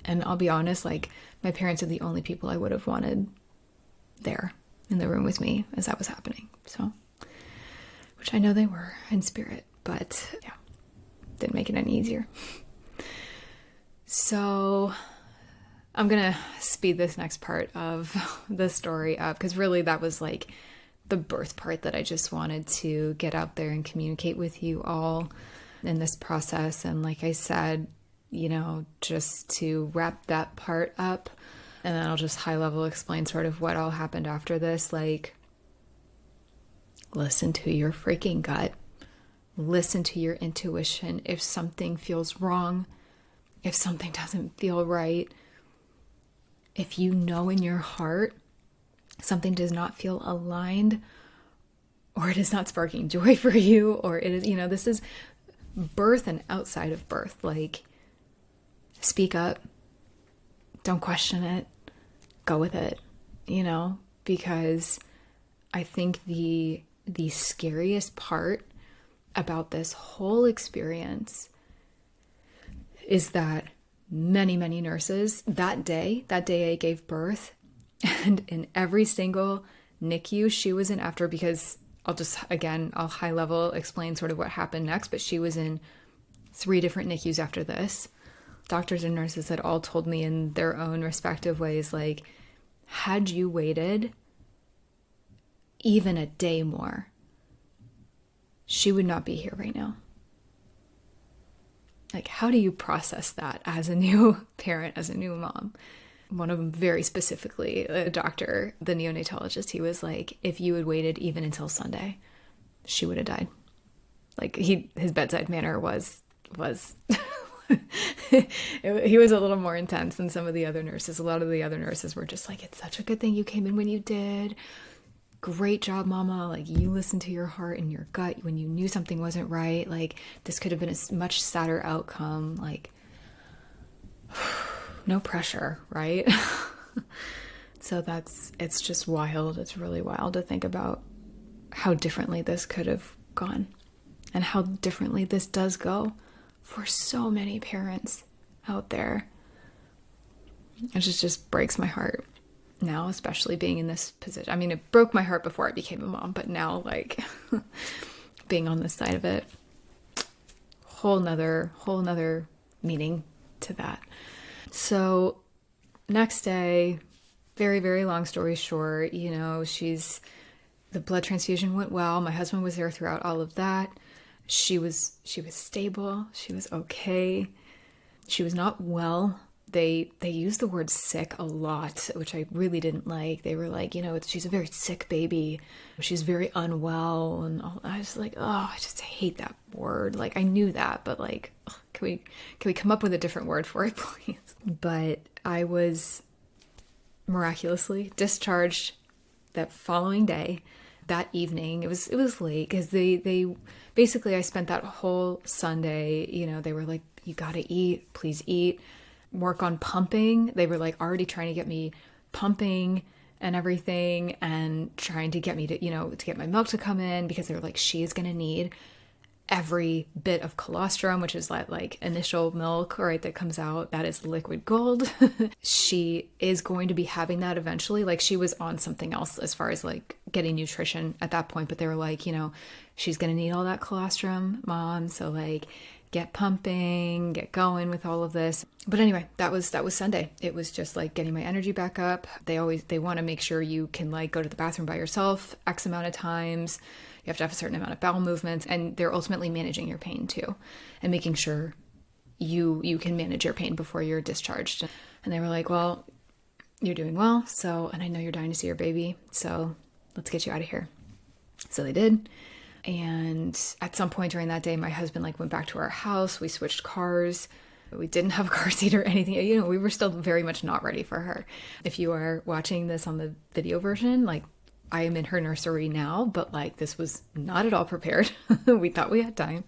And I'll be honest, like, my parents are the only people I would have wanted there in the room with me as that was happening. So, which I know they were in spirit, but yeah, didn't make it any easier. So I'm going to speed this next part of the story up, because really that was like the birth part that I just wanted to get out there and communicate with you all in this process. And like I said, just to wrap that part up, and then I'll just high level explain sort of what all happened after this. Like, listen to your freaking gut. Listen to your intuition. If something feels wrong, if something doesn't feel right, if you know in your heart something does not feel aligned, or it is not sparking joy for you, or it is, this is birth and outside of birth. Like, speak up. Don't question it. Go with it, because I think the scariest part about this whole experience is that many, many nurses that day I gave birth, and in every single NICU she was in after, because I'll high level explain sort of what happened next, but she was in 3 different NICUs after this. Doctors and nurses had all told me in their own respective ways, like, had you waited even a day more, she would not be here right now. Like, how do you process that as a new parent, as a new mom? One of them very specifically, a doctor, the neonatologist, he was like, if you had waited even until Sunday, she would have died. Like, his bedside manner was he was a little more intense than some of the other nurses. A lot of the other nurses were just like, it's such a good thing you came in when you did. Great job, mama. Like, you listened to your heart and your gut when you knew something wasn't right. Like, this could have been a much sadder outcome. Like, no pressure, right? So it's just wild. It's really wild to think about how differently this could have gone and how differently this does go for so many parents out there. It just breaks my heart now, especially being in this position. I mean, it broke my heart before I became a mom, but now, like, being on this side of it, whole nother meaning to that. So next day, very, very long story short, you know, the blood transfusion went well. My husband was there throughout all of that. She was stable. She was okay. She was not well. They used the word sick a lot, which I really didn't like. They were like, you know, she's a very sick baby. She's very unwell. And I was like, oh, I just hate that word. Like, I knew that, but like, can we come up with a different word for it, please? But I was miraculously discharged that following day. That evening, it was late because they basically, I spent that whole Sunday, you know, they were like, you gotta eat, please eat, work on pumping. They were like already trying to get me pumping and everything and trying to get me to, you know, to get my milk to come in because they were like, she is gonna need every bit of colostrum, which is that like initial milk, right, that comes out, that is liquid gold. She is going to be having that eventually. Like, she was on something else as far as like getting nutrition at that point, but they were like, you know, she's going to need all that colostrum, mom. So like, get pumping, get going with all of this. But anyway, that was Sunday. It was just like getting my energy back up. They want to make sure you can like go to the bathroom by yourself X amount of times. You have to have a certain amount of bowel movements, and they're ultimately managing your pain too and making sure you can manage your pain before you're discharged. And they were like, well, you're doing well. So, and I know you're dying to see your baby. So let's get you out of here. So they did. And at some point during that day, my husband like went back to our house. We switched cars. We didn't have a car seat or anything. You know, we were still very much not ready for her. If you are watching this on the video version, like, I am in her nursery now, but like, this was not at all prepared. We thought we had time.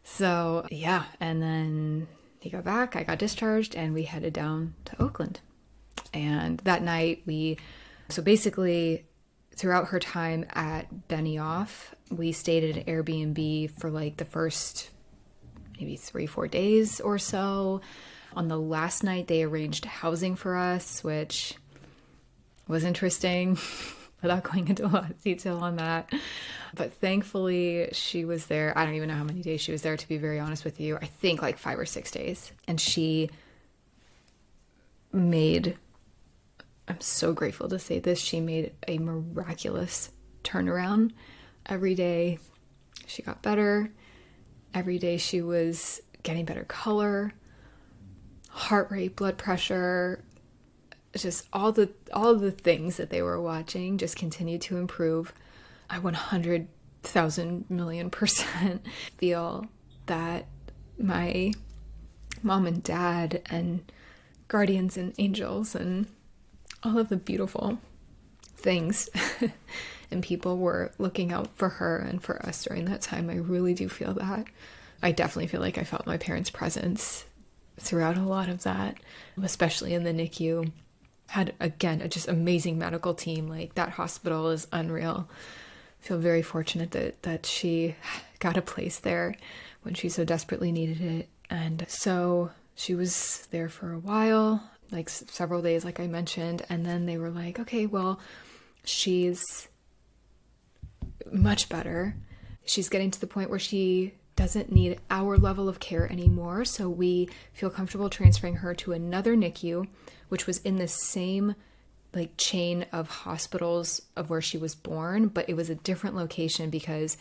So yeah. And then he got back, I got discharged, and we headed down to Oakland. And that night so basically throughout her time at Benioff, we stayed at an Airbnb for like the first maybe 3-4 days or so. On the last night, they arranged housing for us, which was interesting. Without going into a lot of detail on that. But thankfully, she was there. I don't even know how many days she was there, to be very honest with you. I think like 5 or 6 days. And she made, I'm so grateful to say this, she made a miraculous turnaround. Every day she got better. Every day she was getting better color, heart rate, blood pressure, just all the things that they were watching just continued to improve. I 100,000 million% feel that my mom and dad and guardians and angels and all of the beautiful things and people were looking out for her and for us during that time. I really do feel that. I definitely feel like I felt my parents' presence throughout a lot of that, especially in the NICU. Had, again, a just amazing medical team. Like, that hospital is unreal. I feel very fortunate that she got a place there when she so desperately needed it. And so she was there for a while, like several days, like I mentioned. And then they were like, okay, well, she's much better. She's getting to the point where she doesn't need our level of care anymore. So we feel comfortable transferring her to another NICU, which was in the same like chain of hospitals of where she was born, but it was a different location because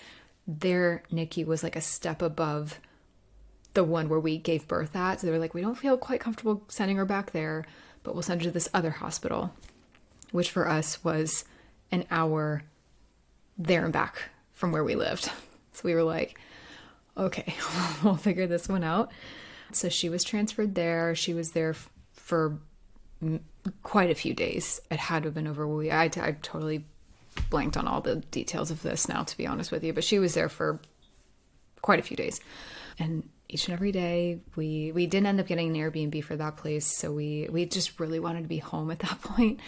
their NICU was like a step above the one where we gave birth at. So they were like, we don't feel quite comfortable sending her back there, but we'll send her to this other hospital, which for us was an hour there and back from where we lived. So we were like, okay, we'll figure this one out. So she was transferred there. She was there for quite a few days. It had to have been over a week. I totally blanked on all the details of this now, to be honest with you, but she was there for quite a few days. And each and every day, we didn't end up getting an Airbnb for that place. So we just really wanted to be home at that point.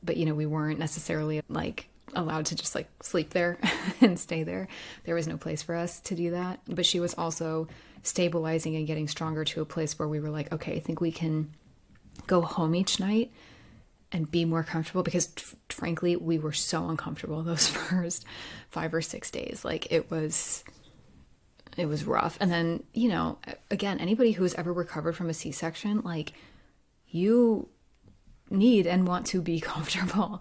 But, you know, we weren't necessarily like allowed to just like sleep there and stay there. There was no place for us to do that. But she was also stabilizing and getting stronger to a place where we were like, okay, I think we can go home each night and be more comfortable, because frankly, we were so uncomfortable those first 5 or 6 days. Like it was rough. And then, you know, again, anybody who's ever recovered from a C-section, like you need and want to be comfortable.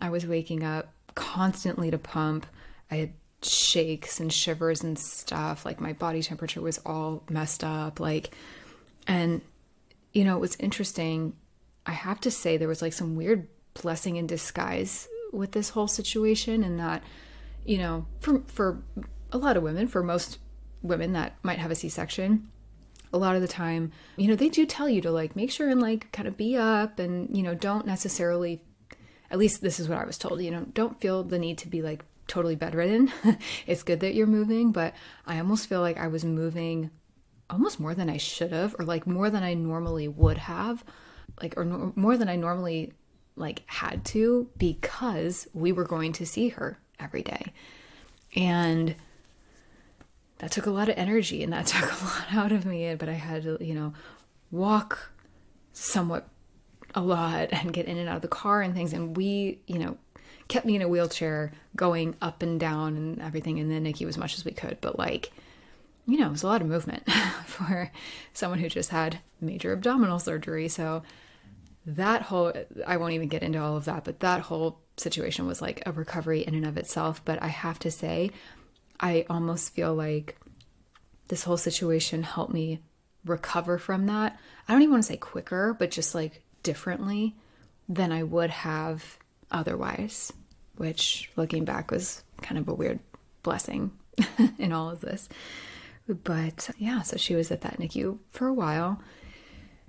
I was waking up constantly to pump. I had shakes and shivers and stuff. Like my body temperature was all messed up. Like, and you know, it was interesting. I have to say there was like some weird blessing in disguise with this whole situation, and that, you know, for a lot of women, for most women that might have a C-section, a lot of the time, you know, they do tell you to like make sure and like kind of be up, and, you know, don't necessarily, at least this is what I was told, you know, don't feel the need to be like totally bedridden. It's good that you're moving, but I almost feel like I was moving almost more than I should have, or like more than I normally would have, like, or more than I normally like had to, because we were going to see her every day. And that took a lot of energy, and that took a lot out of me. But I had to, you know, walk somewhat a lot and get in and out of the car and things. And we, you know, kept me in a wheelchair going up and down and everything in the NICU as much as we could. But like, you know, it was a lot of movement for someone who just had major abdominal surgery. So that whole, I won't even get into all of that, but that whole situation was like a recovery in and of itself. But I have to say, I almost feel like this whole situation helped me recover from that. I don't even want to say quicker, but just like differently than I would have otherwise, which looking back was kind of a weird blessing in all of this. But yeah, so she was at that NICU for a while,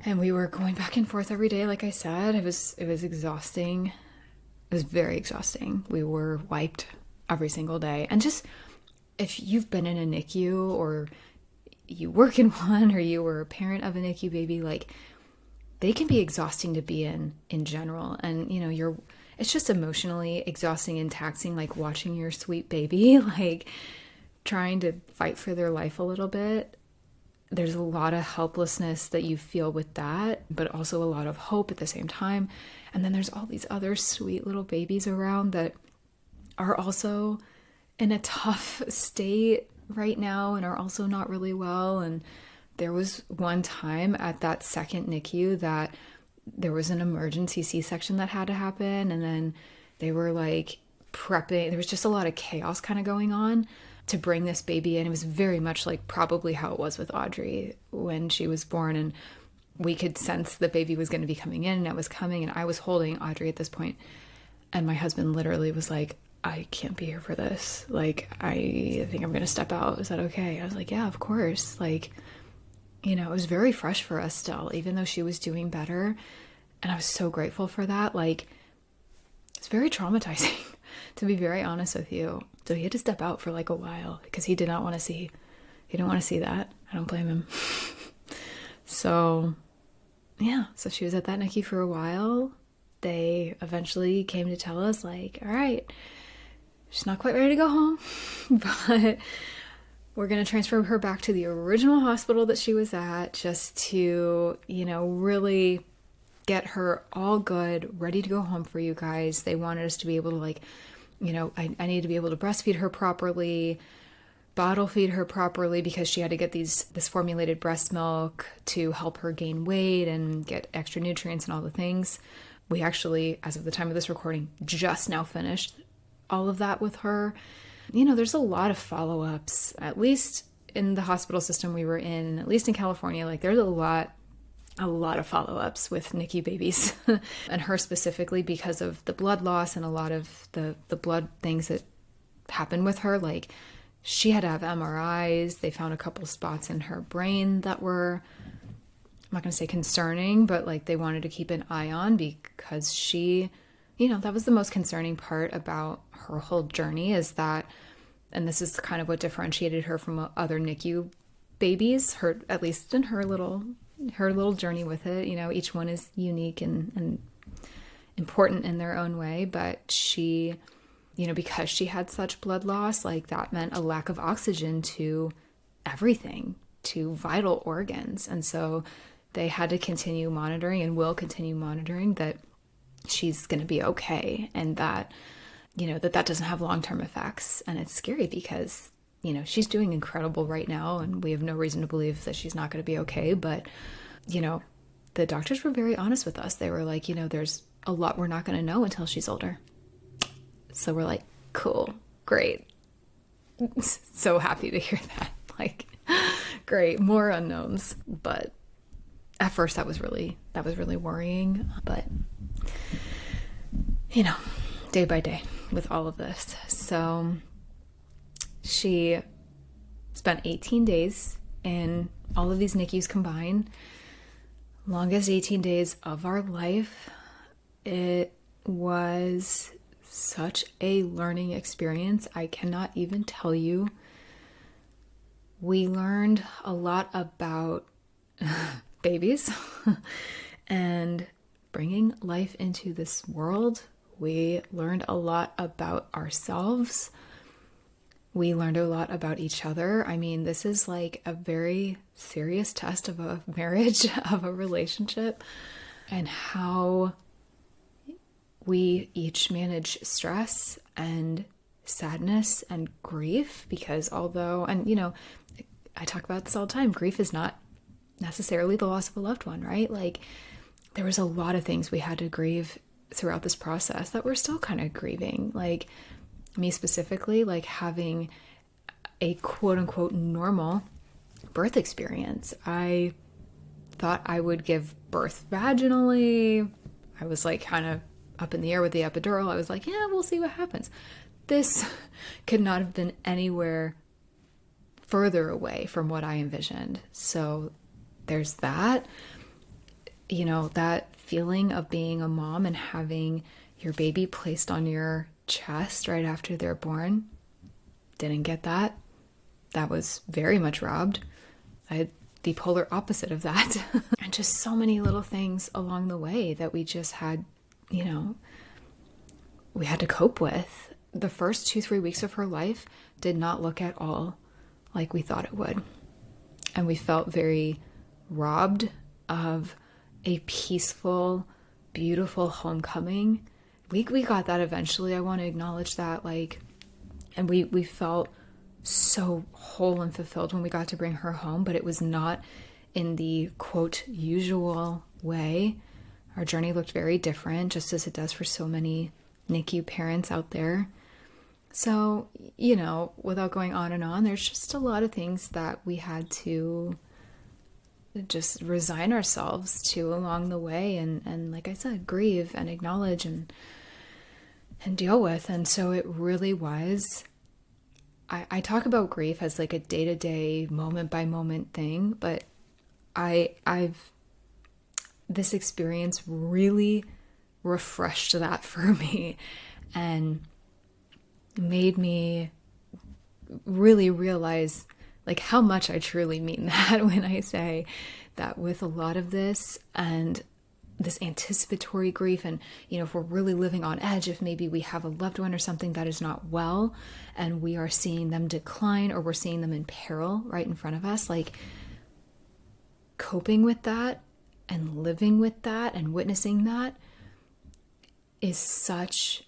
and we were going back and forth every day. Like I said, it was exhausting. It was very exhausting. We were wiped every single day. And just, if you've been in a NICU, or you work in one, or you were a parent of a NICU baby, like they can be exhausting to be in general. And, you know, it's just emotionally exhausting and taxing, like watching your sweet baby, like trying to fight for their life a little bit. There's a lot of helplessness that you feel with that, but also a lot of hope at the same time. And then there's all these other sweet little babies around that are also in a tough state right now and are also not really well. And there was one time at that second NICU that there was an emergency C-section that had to happen. And then they were like prepping. There was just a lot of chaos kind of going on to bring this baby in. It was very much like probably how it was with Audrey when she was born. And we could sense the baby was going to be coming in, and it was coming. And I was holding Audrey at this point. And my husband literally was like, I can't be here for this. Like, I think I'm going to step out. Is that okay? I was like, yeah, of course. Like, you know, it was very fresh for us still, even though she was doing better. And I was so grateful for that. Like, it's very traumatizing, to be very honest with you. So he had to step out for like a while because he didn't want to see that. I don't blame him. So yeah, so she was at that NICU for a while. They eventually came to tell us like, all right, she's not quite ready to go home, but we're going to transfer her back to the original hospital that she was at, just to, you know, really get her all good, ready to go home for you guys. They wanted us to be able to like, you know, I need to be able to breastfeed her properly. bottle feed her properly because she had to get this formulated breast milk to help her gain weight and get extra nutrients and all the things. We actually, as of the time of this recording, just now finished all of that with her. There's a lot of follow-ups, at least in the hospital system we were in, at least in California. Like, there's a lot of follow-ups with NICU babies and her specifically because of the blood loss and a lot of the blood things that happened with her. Like, she had to have MRIs. They found a couple spots in her brain that were, I'm not going to say concerning, but like they wanted to keep an eye on because she, that was the most concerning part about her whole journey, is that, and this is kind of what differentiated her from other NICU babies, her, at least in her little journey with it. Each one is unique and important in their own way, but she, because she had such blood loss, like that meant a lack of oxygen to everything, to vital organs. And so they had to continue monitoring and will continue monitoring that she's going to be okay, and that, that doesn't have long-term effects. And it's scary because, she's doing incredible right now, and we have no reason to believe that she's not going to be okay. But, the doctors were very honest with us. They were like, there's a lot we're not going to know until she's older. So we're like, cool, great. So happy to hear that. Like, great, more unknowns. But at first that was really worrying. But, day by day with all of this. So she spent 18 days in all of these NICUs combined. Longest 18 days of our life. It was such a learning experience. I cannot even tell you. We learned a lot about babies and bringing life into this world. We learned a lot about ourselves. We learned a lot about each other. I mean, this is like a very serious test of a marriage, of a relationship, and how we each manage stress and sadness and grief. Because although, and I talk about this all the time, grief is not necessarily the loss of a loved one, right? Like, there was a lot of things we had to grieve throughout this process that we're still kind of grieving. Like, me specifically, like having a quote unquote normal birth experience. I thought I would give birth vaginally. I was like kind of up in the air with the epidural. I was like, yeah, we'll see what happens. This could not have been anywhere further away from what I envisioned. So there's that, that feeling of being a mom and having your baby placed on your chest right after they're born. Didn't get that. That was very much robbed. I had the polar opposite of that. And just so many little things along the way that we just had, we had to cope with. The first 2-3 weeks of her life did not look at all like we thought it would. And we felt very robbed of a peaceful, beautiful homecoming. We got that eventually. I want to acknowledge that. And we felt so whole and fulfilled when we got to bring her home, but it was not in the quote usual way. Our journey looked very different, just as it does for so many NICU parents out there. So, without going on and on, there's just a lot of things that we had to just resign ourselves to along the way. And like I said, grieve and acknowledge and deal with. And so it really was, I talk about grief as like a day-to-day, moment-by-moment thing, but this experience really refreshed that for me and made me really realize like how much I truly mean that when I say that with a lot of this and this anticipatory grief, and if we're really living on edge, if maybe we have a loved one or something that is not well and we are seeing them decline or we're seeing them in peril right in front of us, like coping with that and living with that and witnessing that is such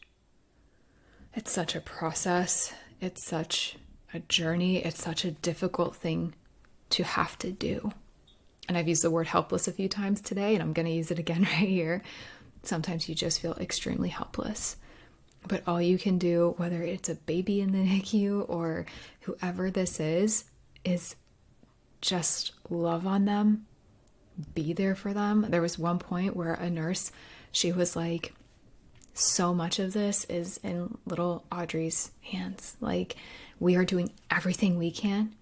a process. It's such a journey. It's such a difficult thing to have to do. And I've used the word helpless a few times today, and I'm going to use it again right here. Sometimes you just feel extremely helpless. But all you can do, whether it's a baby in the NICU or whoever this is just love on them, be there for them. There was one point where a nurse, she was like, so much of this is in little Audrey's hands. Like, we are doing everything we can.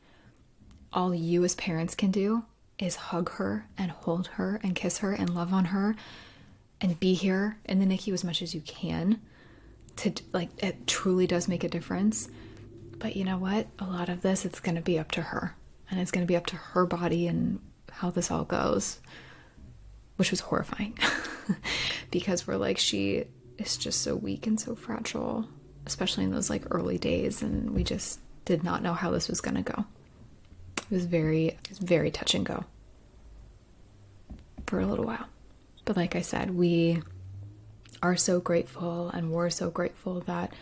All you as parents can do is hug her and hold her and kiss her and love on her and be here in the NICU as much as you can. It truly does make a difference. But you know what? A lot of this, it's going to be up to her, and it's going to be up to her body and how this all goes, which was horrifying because we're like, she is just so weak and so fragile, especially in those like early days. And we just did not know how this was going to go. It was very touch and go for a little while. But like I said, we are so grateful, and we're so grateful that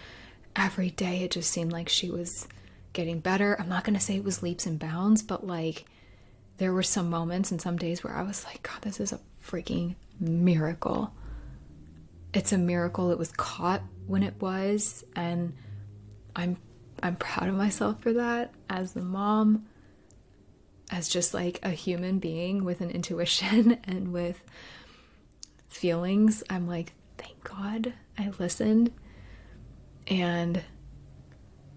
every day it just seemed like she was getting better. I'm not going to say it was leaps and bounds, but like there were some moments and some days where I was like, God, this is a freaking miracle. It's a miracle it was caught when it was, and I'm proud of myself for that as the mom, as just like a human being with an intuition and with feelings. I'm like, thank God I listened. And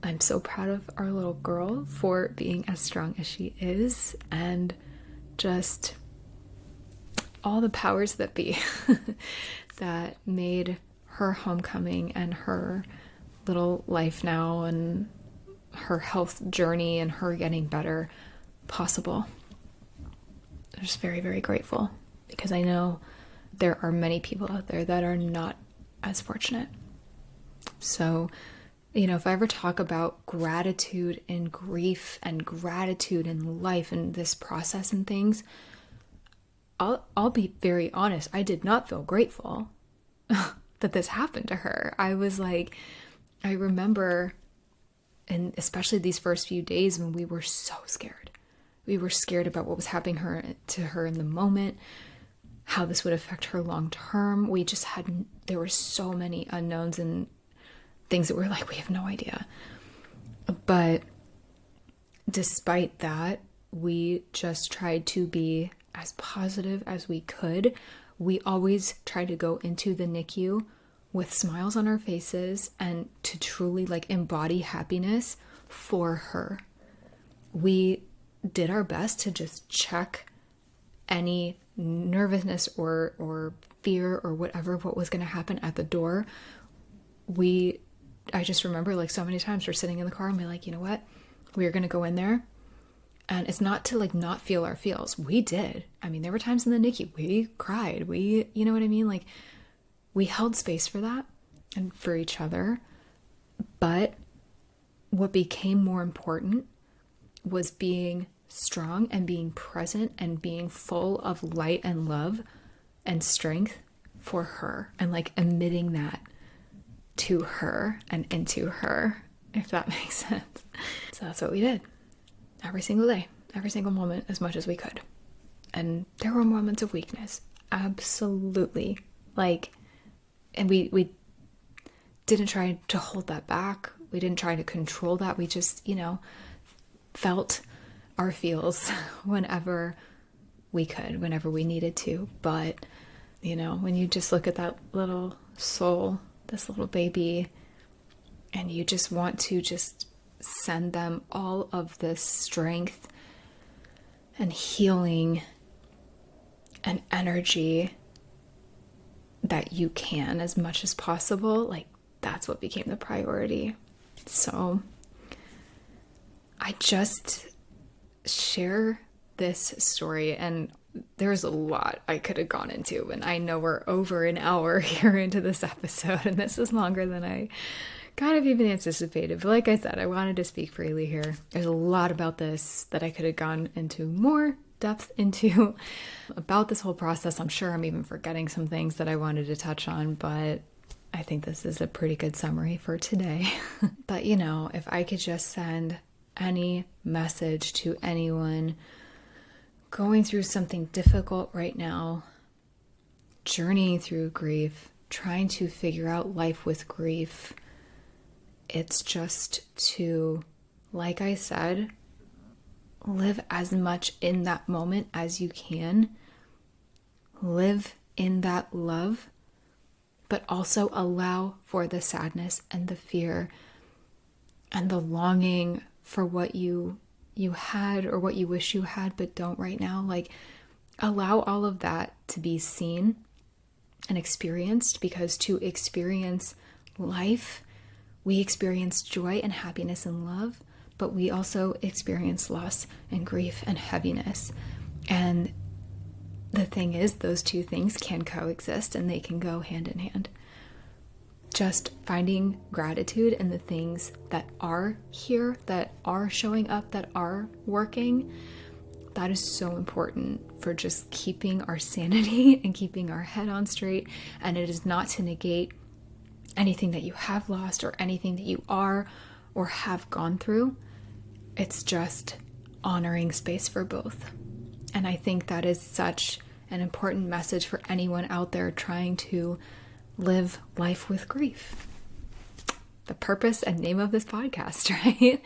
I'm so proud of our little girl for being as strong as she is, and just all the powers that be that made her homecoming and her little life now and her health journey and her getting better possible. I'm just very, very grateful, because I know there are many people out there that are not as fortunate. So, if I ever talk about gratitude in grief and gratitude in life and this process and things, I'll be very honest. I did not feel grateful that this happened to her. I was like, I remember, and especially these first few days when we were so scared. We were scared about what was happening to her in the moment, how this would affect her long term. There were so many unknowns and things that were like, we have no idea. But despite that, we just tried to be as positive as we could. We always tried to go into the NICU with smiles on our faces and to truly like embody happiness for her. We did our best to just check any nervousness or fear or whatever of what was going to happen at the door. I just remember like so many times we're sitting in the car and be like, you know what? We're going to go in there. And it's not to like not feel our feels. We did. I mean, there were times in the NICU we cried. You know what I mean? Like, we held space for that and for each other. But what became more important was being strong and being present and being full of light and love and strength for her, and like emitting that to her and into her, if that makes sense. So that's what we did. Every single day, every single moment, as much as we could. And there were moments of weakness. Absolutely. And we didn't try to hold that back. We didn't try to control that. We just, felt our feels whenever we could, whenever we needed to. But, when you just look at that little soul, this little baby, and you just want to just send them all of this strength and healing and energy that you can as much as possible, like that's what became the priority. So I just share this story, and there's a lot I could have gone into, and I know we're over an hour here into this episode, and this is longer than I kind of even anticipated. But like I said, I wanted to speak freely here. There's a lot about this that I could have gone into more depth into about this whole process. I'm sure I'm even forgetting some things that I wanted to touch on, but I think this is a pretty good summary for today. But if I could just send any message to anyone going through something difficult right now, journeying through grief, trying to figure out life with grief, it's just to, like I said, live as much in that moment as you can. Live in that love, but also allow for the sadness and the fear and the longing for what you had or what you wish you had but don't right now. Like, allow all of that to be seen and experienced, because to experience life, we experience joy and happiness and love, but we also experience loss and grief and heaviness. And the thing is, those two things can coexist and they can go hand in hand. Just finding gratitude in the things that are here, that are showing up, that are working, that is so important for just keeping our sanity and keeping our head on straight. And it is not to negate anything that you have lost or anything that you are or have gone through. It's just honoring space for both. And I think that is such an important message for anyone out there trying to live life with grief. The purpose and name of this podcast, right?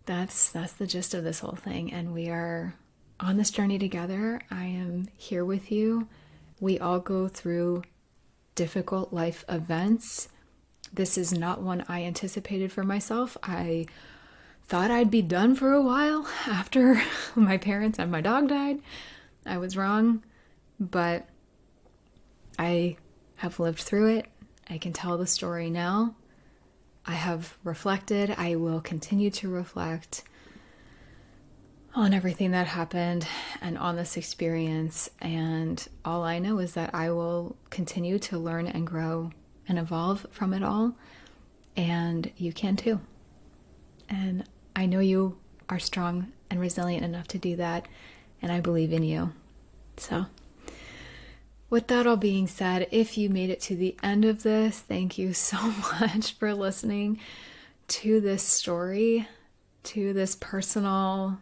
That's the gist of this whole thing. And we are on this journey together. I am here with you. We all go through difficult life events. This is not one I anticipated for myself. I thought I'd be done for a while after my parents and my dog died. I was wrong, but I have lived through it. I can tell the story now. I have reflected. I will continue to reflect on everything that happened and on this experience. And all I know is that I will continue to learn and grow and evolve from it all. And you can too. And I know you are strong and resilient enough to do that. And I believe in you. So, with that all being said, if you made it to the end of this, thank you so much for listening to this story, to this personal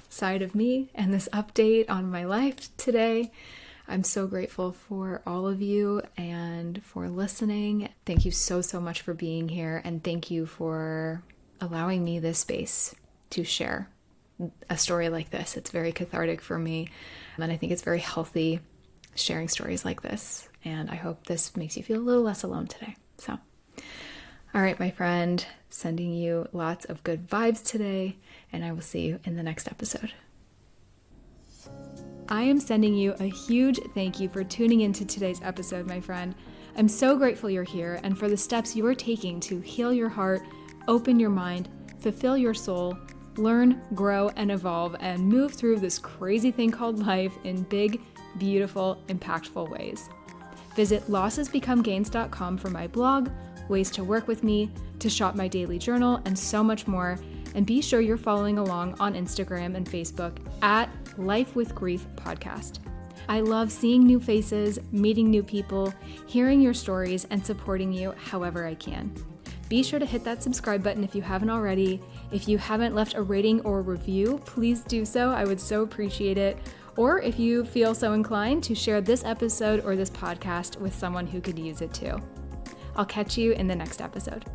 side of me and this update on my life today. I'm so grateful for all of you and for listening. Thank you so much for being here, and thank you for allowing me this space to share a story like this. It's very cathartic for me, and I think it's very healthy sharing stories like this, and I hope this makes you feel a little less alone today. So, all right, my friend, sending you lots of good vibes today, and I will see you in the next episode. I am sending you a huge thank you for tuning into today's episode, my friend. I'm so grateful you're here and for the steps you are taking to heal your heart, open your mind, fulfill your soul, learn, grow, and evolve, and move through this crazy thing called life in big, beautiful, impactful ways. Visit lossesbecomegains.com for my blog, ways to work with me, to shop my daily journal, and so much more. And be sure you're following along on Instagram and Facebook at Life with Grief Podcast. I love seeing new faces, meeting new people, hearing your stories, and supporting you however I can. Be sure to hit that subscribe button if you haven't already. If you haven't left a rating or a review, please do so. I would so appreciate it. Or if you feel so inclined, to share this episode or this podcast with someone who could use it too. I'll catch you in the next episode.